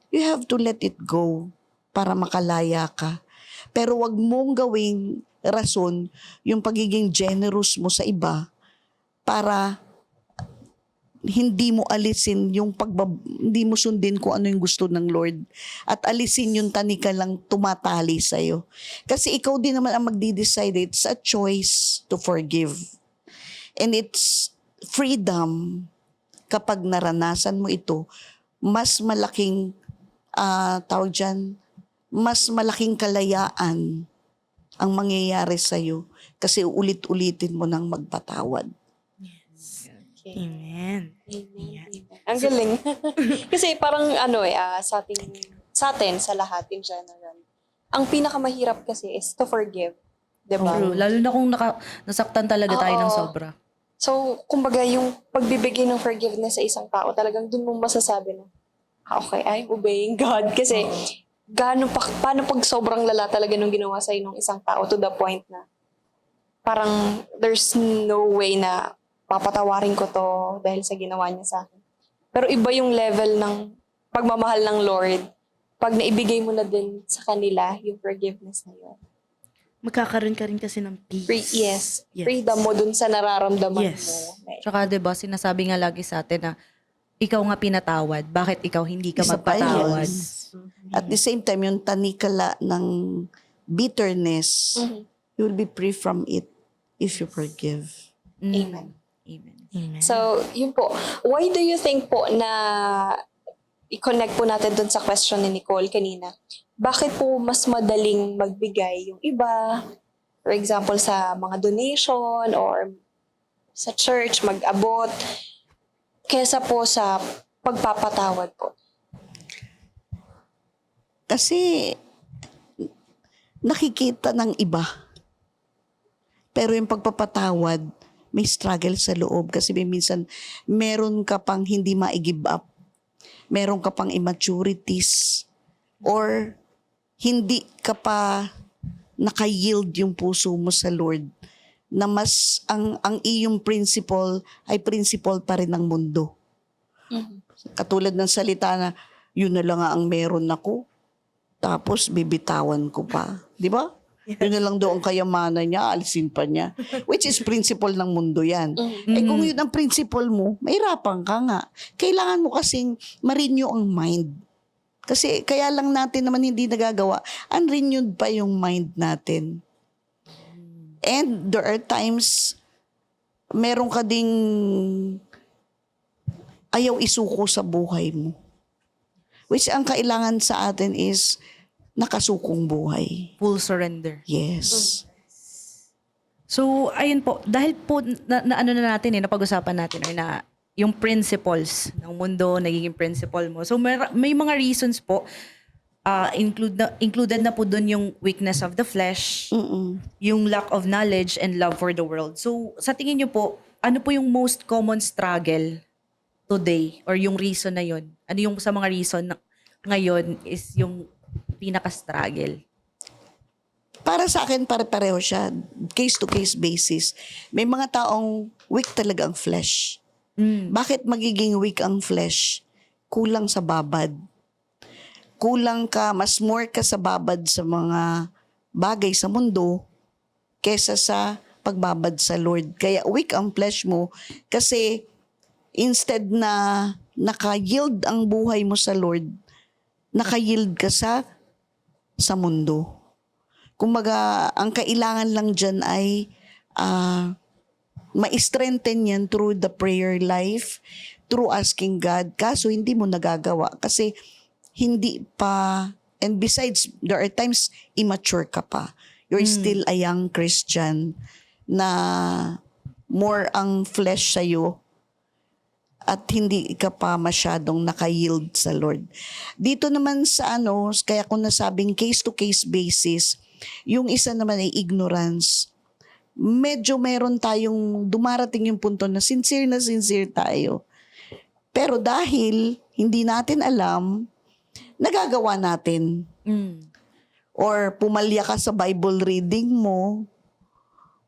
you have to let it go para makalaya ka. Pero wag mong gawing rason yung pagiging generous mo sa iba para hindi mo alisin yung hindi mo sundin kung ano yung gusto ng Lord at alisin yung tanika lang tumatali sa'yo. Kasi ikaw din naman ang magdi-decide. It's a choice to forgive. And it's freedom. Kapag naranasan mo ito, mas malaking tawag dyan, mas malaking kalayaan ang mangyayari sa'yo kasi ulit-ulitin mo nang magpatawad.
Amen.
Amen. Ang galing. Kasi parang sa atin, sa lahat in general, ang pinakamahirap kasi is to forgive. Diba?
True. Lalo na kung nasaktan talaga tayo ng
Oo.
sobra.
So, kumbaga, yung pagbibigay ng forgiveness sa isang tao, talagang dun mong masasabi na, okay, I'm obeying God. Kasi, paano pag sobrang lala talaga nung ginawa sa'yo ng isang tao to the point na parang there's no way na papatawarin ko to dahil sa ginawa niya sa akin. Pero iba yung level ng pagmamahal ng Lord pag naibigay mo na din sa kanila yung forgiveness na yun.
Magkakaroon ka rin kasi ng peace.
Yes.
Yes.
Freedom mo dun sa nararamdaman
Yes.
mo.
Tsaka 'di ba sinasabi nga lagi sa atin na ikaw nga pinatawad, bakit ikaw hindi ka
Isa pa
magpatawad?
yun. At the same time, yung tanikala ng bitterness, you will be free from it if you forgive.
Amen.
Amen.
Amen.
So, yun po. Why do you think po na i-connect po natin dun sa question ni Nicole kanina? Bakit po mas madaling magbigay yung iba? For example, sa mga donation or sa church, mag-abot, kesa po sa pagpapatawad po.
Kasi nakikita ng iba. Pero yung pagpapatawad, may struggle sa loob kasi minsan meron ka pang hindi ma-give up. Meron ka pang immaturities or hindi ka pa naka-yield yung puso mo sa Lord na mas ang iyong principle ay principle pa rin ng mundo. Katulad ng salita na yun na lang nga ang meron ako tapos bibitawan ko pa. Di ba? Yun na lang daw ang kayamanan niya, alisin pa niya. Which is principle ng mundo yan. Eh kung yun ang principle mo, mahirapan ka nga. Kailangan mo kasing ma-renew ang mind. Kasi kaya lang natin naman hindi nagagawa, unrenewed pa yung mind natin. And there are times, meron ka ding ayaw isuko sa buhay mo. Which ang kailangan sa atin is nakasukong buhay.
Full surrender.
Yes.
So, ayun po, dahil po ano na natin napag-usapan natin ay na yung principles ng mundo, nagiging principle mo. So, may mga reasons po, included na po dun yung weakness of the flesh, yung lack of knowledge and love for the world. So, sa tingin nyo po, ano po yung most common struggle today or yung reason na yun? Ano yung sa mga reason na ngayon is yung pinaka-struggle?
Para sa akin, pare-pareho siya. Case-to-case basis. May mga taong weak talaga ang flesh. Bakit magiging weak ang flesh? Kulang sa babad. Kulang ka, mas more ka sa babad sa mga bagay sa mundo kesa sa pagbabad sa Lord. Kaya weak ang flesh mo kasi instead na naka-yield ang buhay mo sa Lord, naka-yield ka sa mundo. Kumbaga, ang kailangan lang dyan ay ma-strengthen yan through the prayer life, through asking God. Kaso hindi mo nagagawa kasi hindi pa, and besides, there are times immature ka pa. You're still a young Christian na more ang flesh sa'yo. at hindi ka pa masyadong naka-yield sa Lord. Dito naman sa kaya kung nasabing case-to-case basis, yung isa naman ay ignorance. Medyo meron tayong dumarating yung punto na sincere tayo. Pero dahil hindi natin alam, nagagawa natin. Or pumalya ka sa Bible reading mo,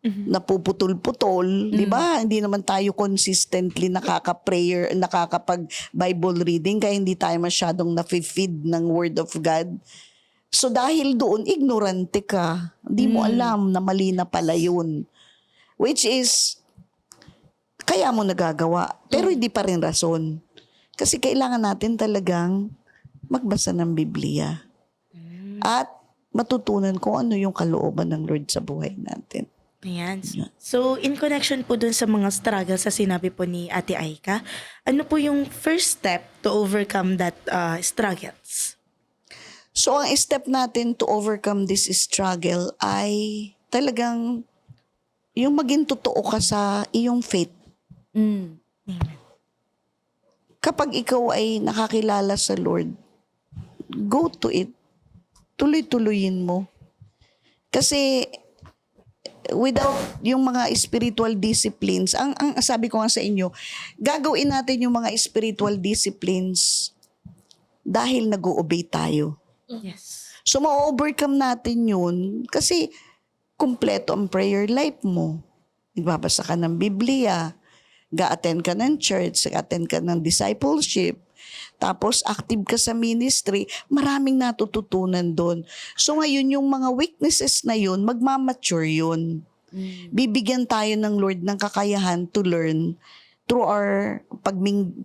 napuputol-putol, di ba? Hindi naman tayo consistently nakaka-prayer, nakakapag-Bible reading, kaya hindi tayo masyadong nafe-feed ng Word of God. So dahil doon, ignorante ka. Hindi mo alam na mali na pala yun. Which is, kaya mo nagagawa. Pero hindi pa rin rason. Kasi kailangan natin talagang magbasa ng Biblia. At matutunan kung ano yung kalooban ng Lord sa buhay natin.
Ayan. So, in connection po dun sa mga struggles sa sinabi po ni Ate Aika, ano po yung first step to overcome that struggles?
So, ang step natin to overcome this struggle ay talagang yung maging totoo ka sa iyong faith.
Amen.
Kapag ikaw ay nakakilala sa Lord, go to it. Tuloy-tuloyin mo. Kasi without yung mga spiritual disciplines, ang sabi ko nga sa inyo, gagawin natin yung mga spiritual disciplines dahil nag-o-obey tayo.
Yes.
So, ma-overcome natin yun kasi kumpleto ang prayer life mo. Nagbabasa ka ng Biblia, ga-attend ka ng church, ga-attend ka ng discipleship, tapos active ka sa ministry, maraming natututunan doon. So ngayon, yung mga weaknesses na yun, magmamature yun. Bibigyan tayo ng Lord ng kakayahan to learn through our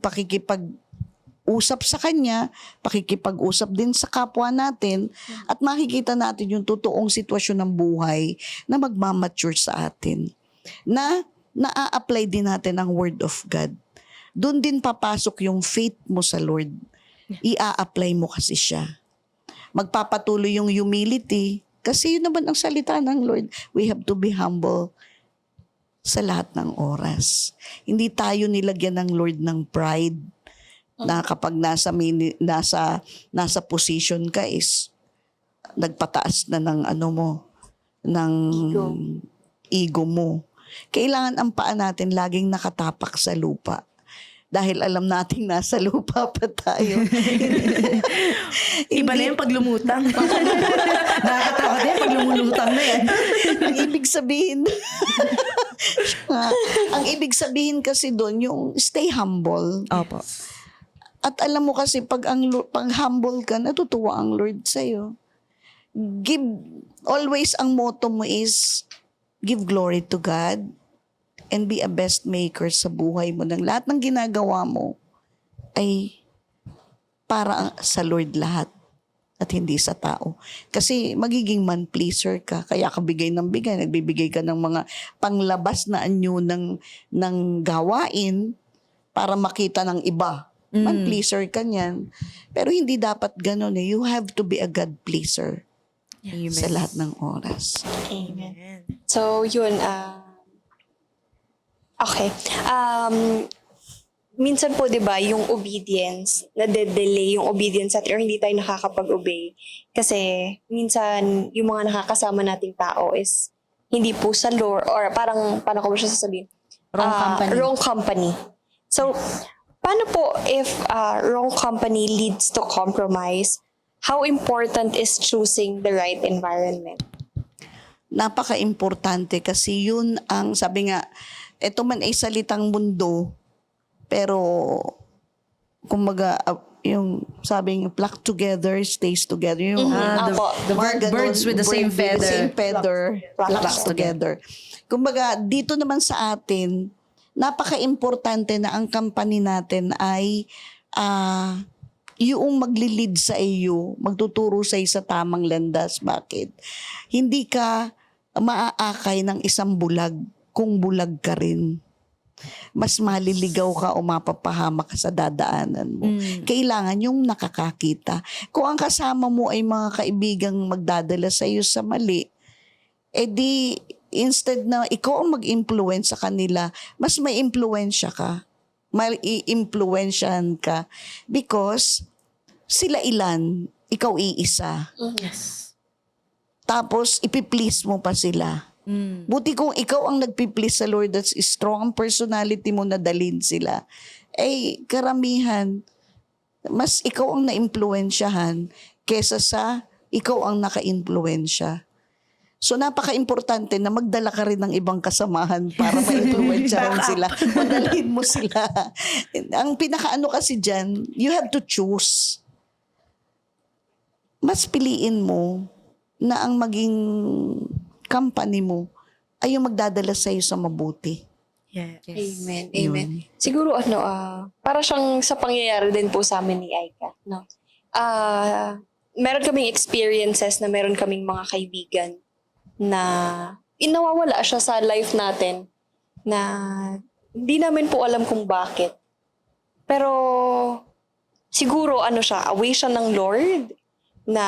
pakikipag-usap sa Kanya, pakikipag-usap din sa kapwa natin, at makikita natin yung totoong sitwasyon ng buhay na magmamature sa atin. Na naa-apply din natin ang Word of God. Doon din papasok yung faith mo sa Lord. Ia-apply mo kasi siya. Magpapatuloy yung humility kasi yun naman ang salita ng Lord. We have to be humble sa lahat ng oras. Hindi tayo nilagyan ng Lord ng pride na kapag nasa position ka is nagpataas na ng ng ego mo. Kailangan ang paa natin laging nakatapak sa lupa. Dahil alam nating nasa lupa pa tayo.
Iba na yung paglumutang.
Nakakatakot yan pag lumulutang na yan.
Ang ibig sabihin, ang ibig sabihin kasi doon yung stay humble.
Opo.
At alam mo kasi pag humble ka, natutuwa ang Lord sa'yo. Always ang motto mo is, give glory to God and be a best maker sa buhay mo. Ng lahat ng ginagawa mo ay para sa Lord lahat at hindi sa tao. Kasi magiging man-pleaser ka. Kaya ka bigay ng bigay. Nagbibigay ka ng mga panglabas na anyo ng gawain para makita ng iba. Man-pleaser ka niyan. Pero hindi dapat ganun eh. You have to be a God-pleaser sa lahat ng oras.
Amen.
So, yun. Okay. Minsan po, di ba, yung obedience, nade-delay yung obedience at or hindi tayo nakakapag-obey. Kasi minsan, yung mga nakakasama nating tao is hindi po sa Lord, or parang, paano ko ba siya sasabihin? Wrong company. So, paano po if wrong company leads to compromise? How important is choosing the right environment?
Napaka-importante kasi yun ang, sabi nga, ito man ay salitang mundo, pero kumbaga, yung sabing flock together, stays together. Yung,
Birds with the same feather.
Flocks together. Kumbaga, dito naman sa atin, napaka-importante na ang company natin ay yung magli-lead sa iyo, magtuturo sa iyo sa tamang landas. Bakit? Hindi ka maaakay ng isang bulag kung bulag ka rin. Mas maliligaw ka o mapapahama ka sa dadaanan mo. Kailangan yung nakakakita. Kung ang kasama mo ay mga kaibigang magdadala sa iyo sa mali, edi instead na ikaw ang mag-influence sa kanila, mas may impluwensya ka. mai-impluwensyahan ka because sila ilan, ikaw iisa.
Yes.
Tapos, ipiplease mo pa sila. Buti kung ikaw ang nagpiplease sa Lord, that's strong ang personality mo na dalhin sila. Karamihan, mas ikaw ang naimpluwensyahan kesa sa ikaw ang naka-impluwensya. So, napaka-importante na magdala ka rin ng ibang kasamahan para ma-impluwensyahan sila. Madalhin mo sila. Ang pinakaano kasi dyan, you have to choose. Mas piliin mo na ang maging company mo ay yung magdadala sa'yo sa mabuti.
Yeah.
Amen. Amen. Siguro para siyang sa pangyayari din po sa amin ni Aika, no. Meron kaming experiences na meron kaming mga kaibigan na nawawala siya sa life natin na hindi namin po alam kung bakit. Pero siguro away siya ng Lord na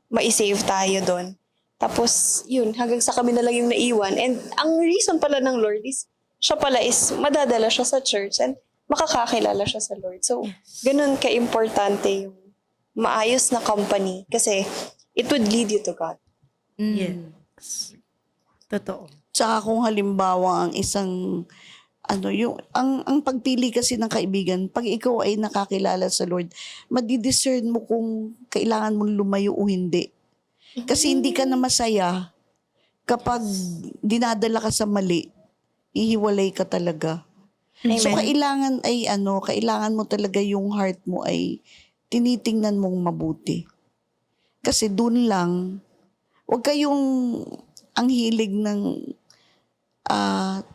ma-save tayo doon. Tapos, yun, hanggang sa kami na lang yung naiwan. And ang reason pala ng Lord is, siya pala is madadala siya sa church and makakakilala siya sa Lord. So, ganun ka-importante yung maayos na company kasi it would lead you to God.
Yes. Totoo.
Tsaka kung halimbawa ang isang ang pagpili kasi ng kaibigan, pag ikaw ay nakakilala sa Lord, madidiscern mo kung kailangan mong lumayo o hindi. Kasi hindi ka na masaya kapag dinadala ka sa mali, ihiwalay ka talaga.
Amen.
So kailangan mo talaga yung heart mo ay tinitingnan mong mabuti. Kasi dun lang, huwag kayong ang hilig ng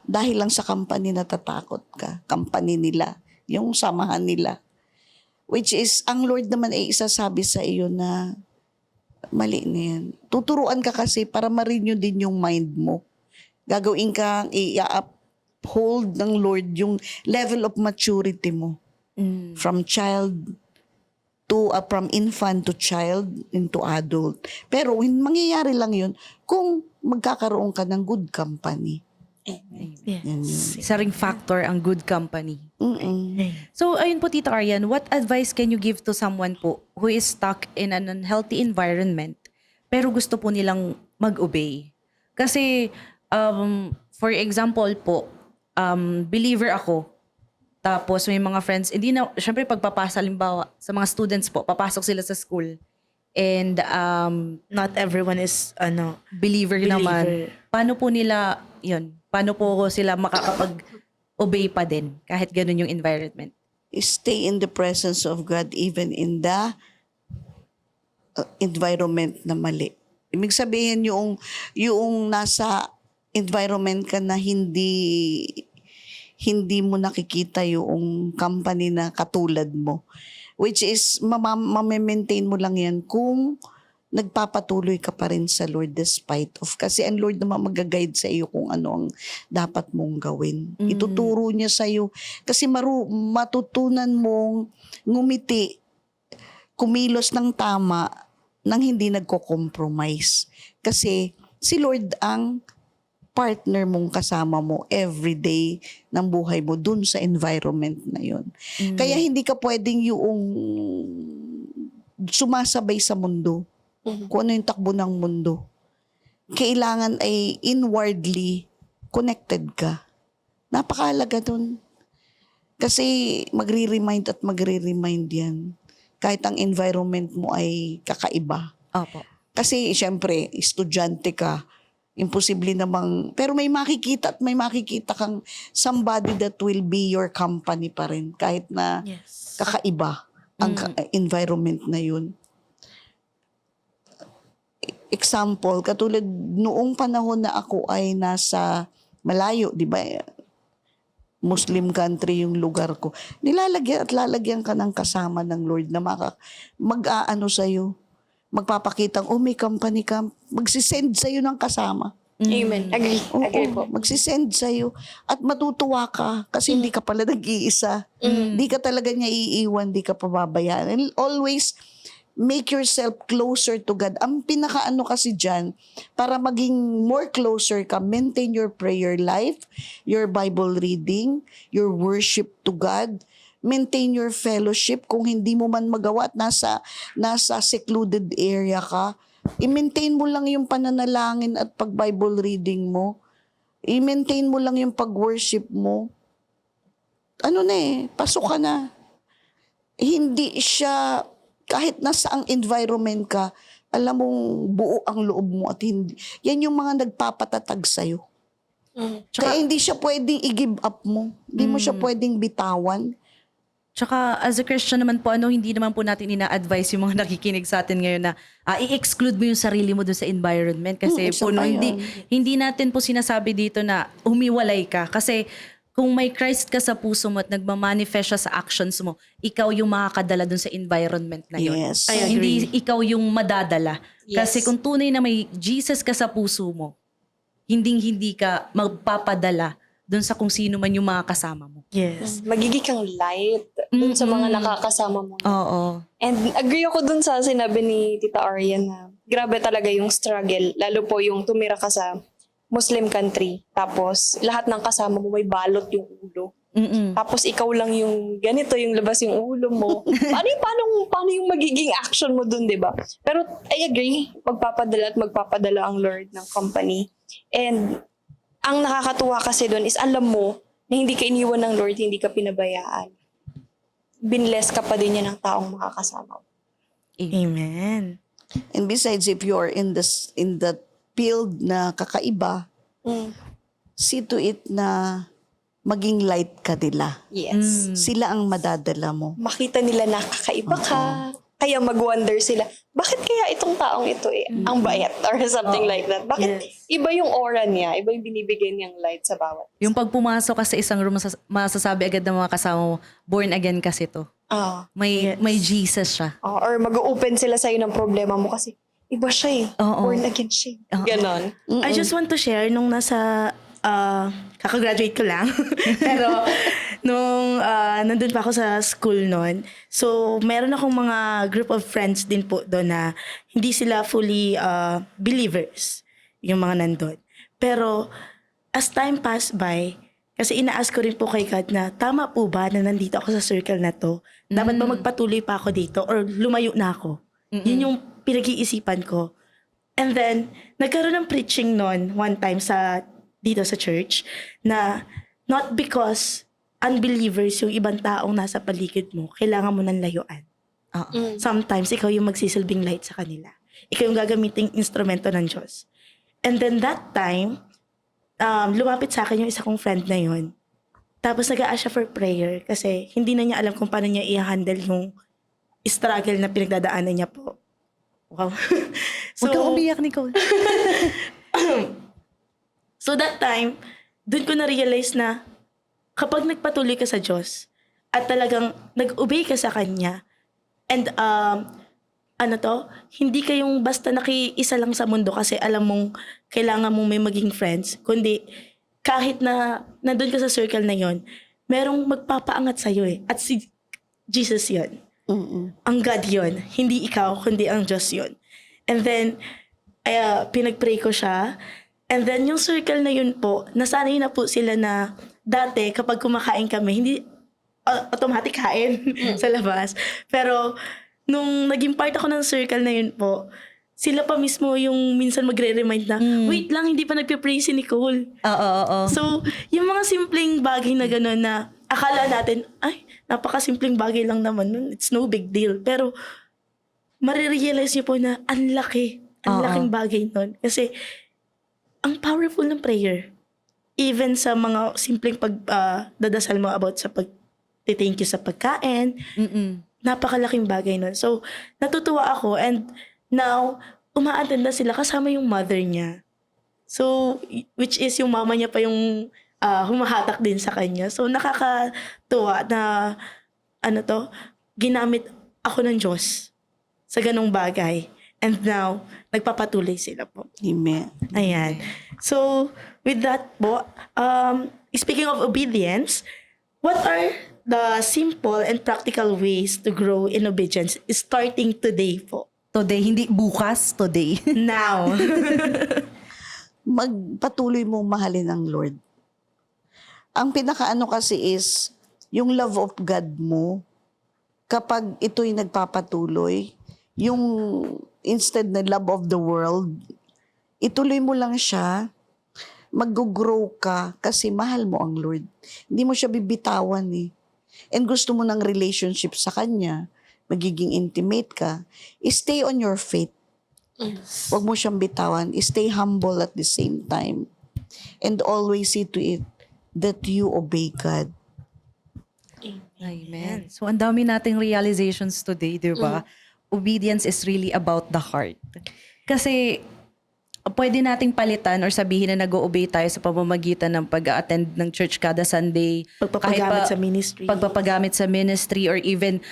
dahil lang sa company natatakot ka. Company nila. Yung samahan nila. Which is, ang Lord naman ay isasabi sa iyo na mali na yan. Tuturuan ka kasi para ma-renew din yung mind mo. Gagawin kang i-uphold ng Lord yung level of maturity mo. From infant to child into adult. Pero mangyayari lang yun kung magkakaroon ka ng good company.
Yes.
Isa ring factor ang good company.
Mm-mm.
So, ayun po, Tita Arian, what advice can you give to someone po who is stuck in an unhealthy environment pero gusto po nilang mag-obey? Kasi, for example po, believer ako, tapos may mga friends, syempre pagpapasa, halimbawa, sa mga students po, papasok sila sa school, and
Not everyone is
believer naman. Paano po nila, paano po sila makakapag-obey pa din kahit ganun yung environment?
Stay in the presence of God even in the environment na mali. Ibig sabihin yung nasa environment ka na hindi mo nakikita yung company na katulad mo. Which is, ma-maintain mo lang yan kung nagpapatuloy ka pa rin sa Lord despite of. Kasi ang Lord naman mag-guide sa iyo kung ano ang dapat mong gawin. Ituturo niya sa iyo. Kasi matutunan mong ngumiti, kumilos ng tama, nang hindi nagko-compromise. Kasi si Lord ang partner mong kasama mo everyday ng buhay mo dun sa environment na yun. Kaya hindi ka pwedeng yung sumasabay sa mundo. Kung ano yung takbo ng mundo. Kailangan ay inwardly connected ka. Napakahalaga dun. Kasi magre-remind at magre-remind yan. Kahit ang environment mo ay kakaiba.
Opo.
Kasi syempre, estudyante ka, imposible namang, pero may makikita kang somebody that will be your company pa rin. Kahit na
Yes.
kakaiba ang environment na yun. Example, katulad noong panahon na ako ay nasa malayo, di ba? Muslim country yung lugar ko. Lalagyan ka ng kasama ng Lord na mag-aano sa'yo. Magpapakitang, may company ka. Magsisend sa'yo ng kasama.
Amen. Agree. Agree po.
Magsisend sa'yo. At matutuwa ka kasi hindi ka pala nag-iisa. Hindi ka talaga niya iiwan, hindi ka pababayaan. And always, make yourself closer to God. Ang pinakaano kasi dyan, para maging more closer ka, maintain your prayer life, your Bible reading, your worship to God, maintain your fellowship. Kung hindi mo man magawa at nasa secluded area ka, i-maintain mo lang yung pananalangin at pag-Bible reading mo. I-maintain mo lang yung pag-worship mo. Pasok ka na. Hindi siya, kahit nasa ang environment ka, alam mong buo ang loob mo at hindi. Yan yung mga nagpapatatag sa'yo. Kaya hindi siya pwedeng i-give up mo. Hindi mo siya pwedeng bitawan.
Tsaka as a Christian naman po, hindi naman po natin ina-advise yung mga nakikinig sa atin ngayon na i-exclude mo yung sarili mo dun sa environment. Kasi
isa
po,
pa
hindi natin po sinasabi dito na humiwalay ka. Kasi kung may Christ ka sa puso mo at nagmamanifest siya sa actions mo, ikaw yung makakadala dun sa environment na yun.
Yes.
I agree.
Hindi ikaw yung madadala.
Yes.
Kasi kung tunay na may Jesus ka sa puso mo, hindi ka magpapadala dun sa kung sino man yung mga kasama mo.
Yes.
Magiging kang light dun sa mga nakakasama mo.
Oo.
And agree ako dun sa sinabi ni Tita Arian na grabe talaga yung struggle. Lalo po yung tumira ka sa Muslim country. Tapos lahat ng kasama mo may balot yung ulo. Tapos ikaw lang yung ganito, yung labas yung ulo mo. Paano yung magiging action mo dun, di ba? Pero I agree, magpapadala ang Lord ng company. And ang nakakatuwa kasi dun is alam mo na hindi ka iniwan ng Lord, hindi ka pinabayaan. Binless ka pa din yan ng taong makakasama.
Amen.
And besides, if you're in the field na kakaiba, see to it na maging light ka nila.
Yes.
Sila ang madadala mo.
Makita nila na kakaiba ka. Kaya mag-wonder sila, bakit kaya itong taong ito ang bayat or something like that? Bakit iba yung aura niya, iba yung binibigay niyang light sa bawat.
Yung pag pumasok ka sa isang room, masasabi agad ng mga kasama mo, born again kasi to. May Jesus siya.
Or mag-open sila sa'yo ng problema mo kasi iba siya
Oo.
Born again siya. Ganon.
I just want to share nung nasa kakagraduate ko lang. Pero nung nandun pa ako sa school noon, so meron akong mga group of friends din po doon na hindi sila fully believers, yung mga nandun. Pero as time passed by, kasi ina-ask ko rin po kay God na tama po ba na nandito ako sa circle na to? Dapat ba magpatuloy pa ako dito or lumayo na ako? Yun yung pinag-iisipan ko. And then, nagkaroon ng preaching noon one time dito sa church na not because unbelievers yung ibang taong nasa paligid mo, kailangan mo ng layuan. Sometimes, ikaw yung magsisilbing light sa kanila. Ikaw yung gagamiting instrumento ng Diyos. And then that time, lumapit sa akin yung isa kong friend na yun. Tapos nag-a-ask siya for prayer kasi hindi na niya alam kung paano niya i-handle yung struggle na pinagdadaanan niya po. Wow.
Huwag kang umiyak, Nicole.
So that time, dun ko na-realize na kapag nagpatuloy ka sa Diyos at talagang nag-obey ka sa Kanya and hindi kayong basta nakiisa lang sa mundo kasi alam mong kailangan mong may maging friends, kundi kahit na nandun ka sa circle na yon, merong magpapaangat sa'yo At si Jesus yon. Ang God yon. Hindi ikaw, kundi ang Diyos yon. And then, pinag-pray ko siya. And then, yung circle na yun po, nasanay na po sila na dati, kapag kumakain kami, hindi automatic kain sa labas. Pero, nung naging part ako ng circle na yun po, sila pa mismo yung minsan magre-remind na, wait lang, hindi pa nagpe-pray si Nicole.
Oo.
So, yung mga simpleng bagay na gano'n na akala natin, ay, napakasimpleng bagay lang naman nun. It's no big deal. Pero, marirealize niyo po na ang laking bagay nun. Kasi, ang powerful ng prayer. Even sa mga simpleng pagdadasal mo about sa pag-thank you sa pagkain, napakalaking bagay nun. So, natutuwa ako and now, uma-attend na sila kasama yung mother niya. So, which is yung mama niya pa yung humahatak din sa kanya. So, nakakatuwa na ginamit ako ng Diyos sa ganong bagay. And now, nagpapatuloy sila po.
Amen.
Ayan. So, with that po, speaking of obedience, what are the simple and practical ways to grow in obedience is starting today po.
Today, hindi bukas, today.
Now.
Magpatuloy mong mahalin ang Lord. Ang pinakaano kasi is, yung love of God mo, kapag ito'y nagpapatuloy, yung instead na love of the world, ituloy mo lang siya, mag-grow ka kasi mahal mo ang Lord. Hindi mo siya bibitawan eh. And gusto mo ng relationship sa Kanya, magiging intimate ka, stay on your faith. Huwag mo siyang bitawan. Stay humble at the same time. And always see to it that you obey God.
Amen. So, ang dami nating realizations today, di ba? Obedience is really about the heart. Kasi, pwede nating palitan or sabihin na nag-o-obey tayo sa pamamagitan ng pag-attend ng church kada Sunday.
Pagpapagamit sa ministry.
Pagpapagamit sa ministry or even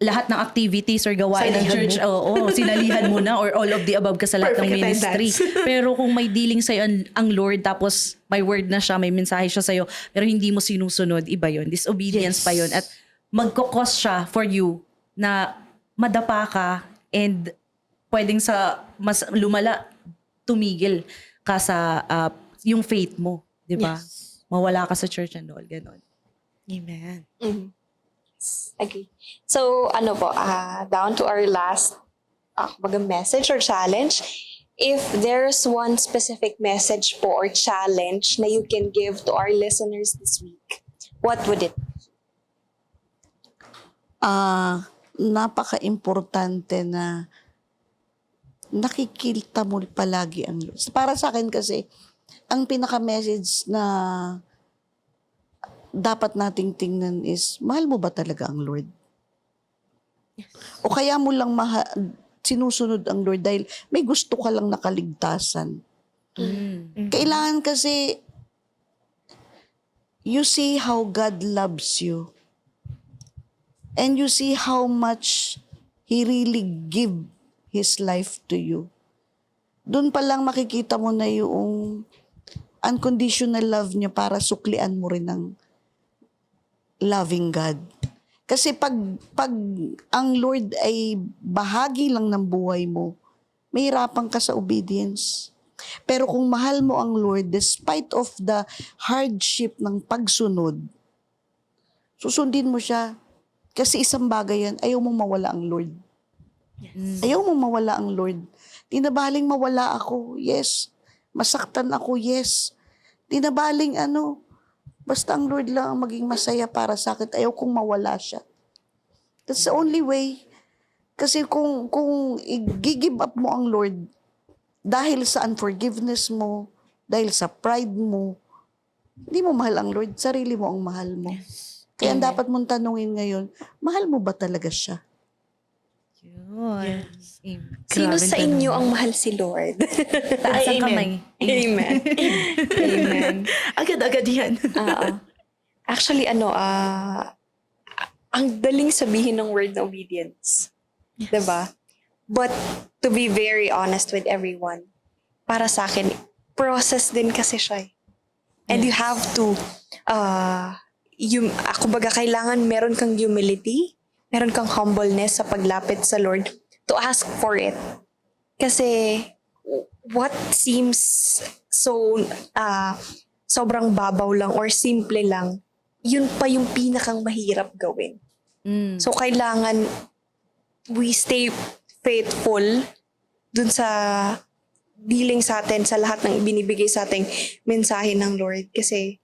lahat ng activities or gawain ng
Sinalihan
church. Oo, sinalihan mo na or all of the above ka sa lahat ng
Perfect
ministry.
attendance.
Pero kung may dealing sa'yo ang Lord, tapos may word na siya, may mensahe siya sa'yo, pero hindi mo sinusunod, iba yun. Disobedience
Yes.
pa yun. At magkukos siya for you na madapa ka and pwedeng sa mas lumala, tumigil ka sa yung faith mo. Di ba?
Yes.
Mawala ka sa church and all. Ganon.
Amen.
Okay. So, down to our last message or challenge. If there's one specific message po or challenge na you can give to our listeners this week, what would it be?
Napaka-importante na nakikita mo palagi ang Lord. Para sa akin kasi, ang pinaka-message na dapat nating tingnan is, mahal mo ba talaga ang Lord? O kaya mo lang sinusunod ang Lord dahil may gusto ka lang nakaligtasan. Kailangan kasi, you see how God loves you. And you see how much He really give His life to you. Doon pa lang makikita mo na yung unconditional love niya para suklian mo rin ng loving God. Kasi pag ang Lord ay bahagi lang ng buhay mo, mahirapan ka sa obedience. Pero kung mahal mo ang Lord, despite of the hardship ng pagsunod, susundin mo siya. Kasi isang bagay yan, ayaw mong mawala ang Lord. Ayaw mong mawala ang Lord. Di na baling mawala ako, yes. Masaktan ako, yes. Di na baling basta ang Lord lang ang maging masaya para sa akin. Ayaw kong mawala siya. That's the only way. Kasi kung i-give up mo ang Lord dahil sa unforgiveness mo, dahil sa pride mo, hindi mo mahal ang Lord, sarili mo ang mahal mo. Kaya ang dapat mong tanungin ngayon, mahal mo ba talaga siya?
Yun.
Sino sa inyo ang mahal si Lord?
Taas ang
Amen.
kamay.
Amen. Amen.
Agad-agad yan.
Oo. Actually, ang daling sabihin ng word na obedience. Diba? But to be very honest with everyone, para sa akin, process din kasi siya. And you have to, kumbaga kailangan meron kang humility, meron kang humbleness sa paglapit sa Lord to ask for it. Kasi what seems so sobrang babaw lang or simple lang, yun pa yung pinakang mahirap gawin. So kailangan we stay faithful dun sa dealing sa atin, sa lahat ng binibigay sa ating mensahe ng Lord. Kasi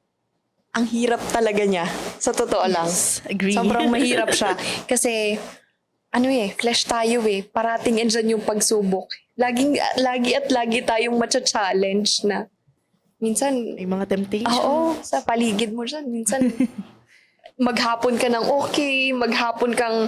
ang hirap talaga niya. Sa totoo lang.
Agree.
Sobrang mahirap siya. Kasi, flesh tayo Parating andyan yung pagsubok. Lagi tayong matcha-challenge na minsan,
May mga temptation.
sa paligid mo dyan. Minsan, maghapon ka ng okay, maghapon kang,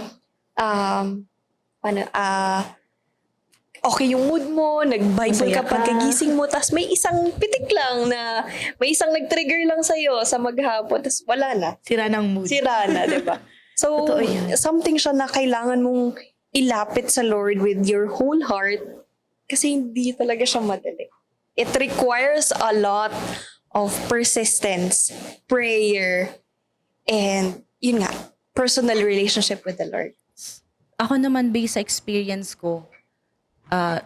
okay yung mood mo, nag-Bible
Masaya
ka
ka.
pagkagising mo, tas may isang pitik lang na, may isang nag-trigger lang sa'yo sa maghapon, tas wala na.
Sira ng mood.
Sira na, di ba? So,
Totoo yan.
something siya na kailangan mong ilapit sa Lord with your whole heart kasi hindi talaga siya madali. It requires a lot of persistence, prayer, and yun nga, personal relationship with the Lord.
Ako naman, based sa experience ko,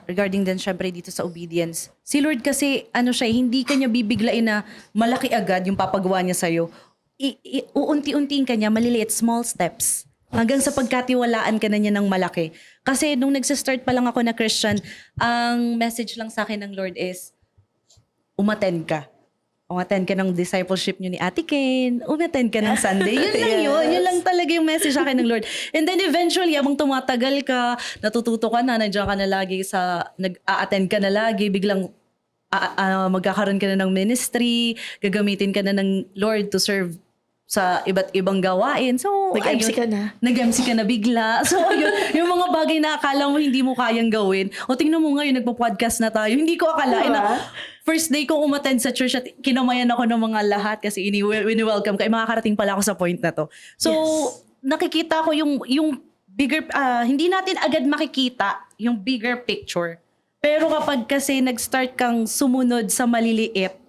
regarding din syempre dito sa obedience, si Lord kasi, hindi kanya bibiglain na malaki agad yung papagawa niya sa'yo. Uunti-untiin kanya, maliliit, small steps. Hanggang sa pagkatiwalaan ka na niya ng malaki. Kasi nung nagsistart pa lang ako na Christian, ang message lang sa akin ng Lord is, umattend ka. Umattend ka ng discipleship niyo ni Ate Ken. Umattend ka ng Sunday. Yun lang yun. Yun lang talaga yung message sa akin ng Lord. And then eventually, habang tumatagal ka, natututo ka na, nandiyan ka na lagi nag-a-attend ka na lagi, biglang magkakaroon ka na ng ministry, gagamitin ka na ng Lord to serve sa iba't ibang gawain. So,
Nag-MC ka na.
Nag-MC ka na bigla. So, yun, yung mga bagay na akala mo hindi mo kayang gawin. O tingnan mo ngayon, nagpo-podcast na tayo. Hindi ko akalain na first day ko umattend sa church at kinamayan ako ng mga lahat kasi ini-welcome ka. Makakarating pala ako sa point na to. So, nakikita ko yung bigger, hindi natin agad makikita yung bigger picture. Pero kapag kasi nag-start kang sumunod sa maliliit,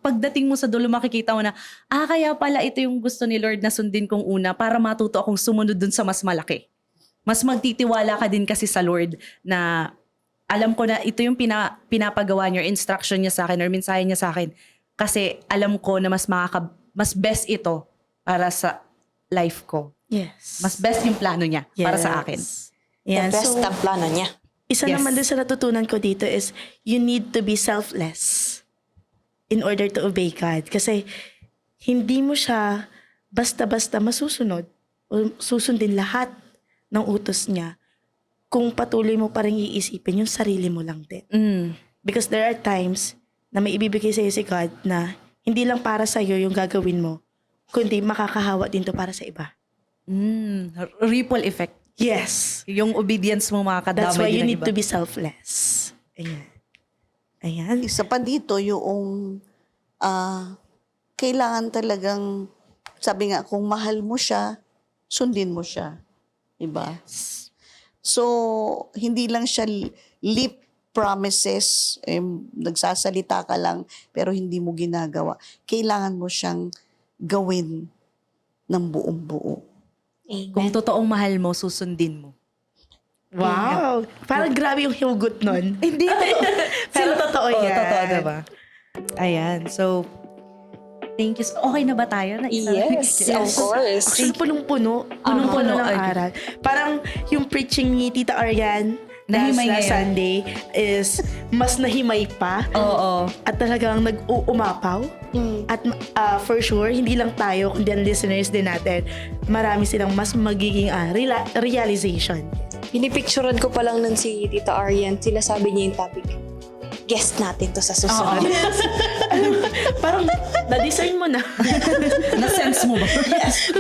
pagdating mo sa dulo, makikita mo na, kaya pala ito yung gusto ni Lord na sundin kong una para matuto akong sumunod dun sa mas malaki. Mas magtitiwala ka din kasi sa Lord na alam ko na ito yung pinapagawa niya, instruction niya sa akin or mensahe niya sa akin. Kasi alam ko na mas best ito para sa life ko.
Yes.
Mas best yung plano niya para sa akin.
Yan.
The best ang plano niya.
Isa
Yes.
naman din sa natutunan ko dito is you need to be selfless in order to obey God. Kasi hindi mo siya basta-basta masusunod o susundin lahat ng utos niya kung patuloy mo pa rin iisipin yung sarili mo lang din. Because there are times na may ibibigay sa'yo si God na hindi lang para sa'yo yung gagawin mo, kundi makakahawa din to para sa iba.
Ripple effect.
Yes.
Yung obedience mo makakadamay
That's why
din
you
ng
need
iba.
to be selfless. Ayan. Ayan.
Isa pa dito yung kailangan talagang, sabi nga, kung mahal mo siya, sundin mo siya. Diba? So, hindi lang siya lip promises, nagsasalita ka lang, pero hindi mo ginagawa. Kailangan mo siyang gawin ng buong buo.
Kung totoong mahal mo, susundin mo.
Wow. Parang grabe yung hugot nun.
Hindi.
Pero totoo yan.
Totoo, diba? Ayan. So, thank you. Okay na ba tayo?
Yes, of course.
Actually, punong-puno. Punong-puno ng aral. Parang yung preaching ni Tita Arian
Nahimay
last
ngayon.
Sunday is mas nahimay pa.
Oo.
At talagang nag-uumapaw. At for sure, hindi lang tayo, kundi ang listeners din natin, marami silang mas magiging realization.
Pinipicturean ko pa lang nun si Tita Arian, sila sabi niya yung topic. Guest natin to sa susunod.
Yes. Parang na-design mo na.
Na-sense mo ba? Yes.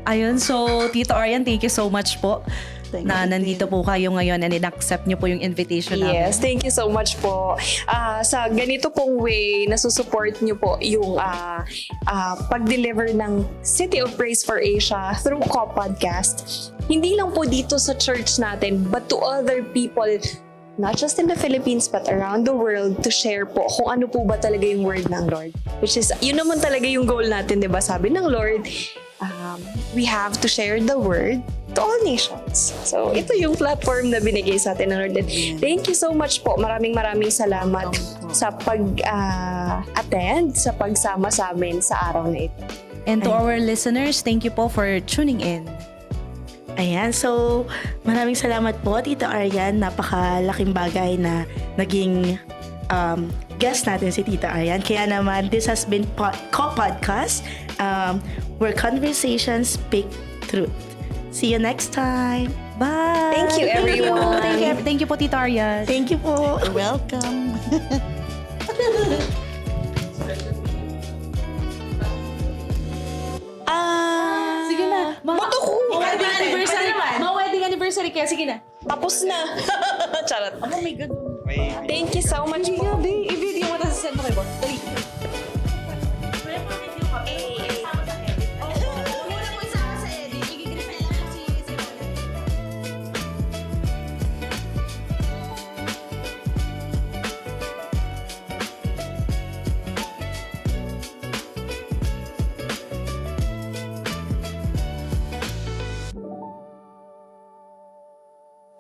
Ayun. So, Tito Arian, thank you so much po na nandito po kayo ngayon and in-accept niyo po yung invitation namin.
Yes, thank you so much po. Sa ganito pong way, nasusupport niyo po yung pag-deliver ng City of Praise for Asia through Co-Podcast. Hindi lang po dito sa church natin, but to other people, not just in the Philippines, but around the world, to share po kung ano po ba talaga yung word ng Lord. Which is, yun naman talaga yung goal natin, di ba? Sabi ng Lord, we have to share the word to all nations. So, ito yung platform na binigay sa atin ng Lord. Thank you so much po. Maraming salamat sa pag-attend, sa pagsama sa amin sa araw na ito.
And to our listeners, thank you po for tuning in.
Ayan, so maraming salamat po, Tita Arian. Napakalaking bagay na naging guest natin si Tita Arian. Kaya naman, this has been Co-Podcast, where conversations speak truth. See you next time.
Bye!
Thank you, everyone.
Thank you po, Tita Arian.
Thank you po.
You're welcome.
Sige na. Ba't ako? Wedding anniversary. Wedding anniversary kaya sige na.
Tapos na. Charot.
Oh my God.
Thank you so much po.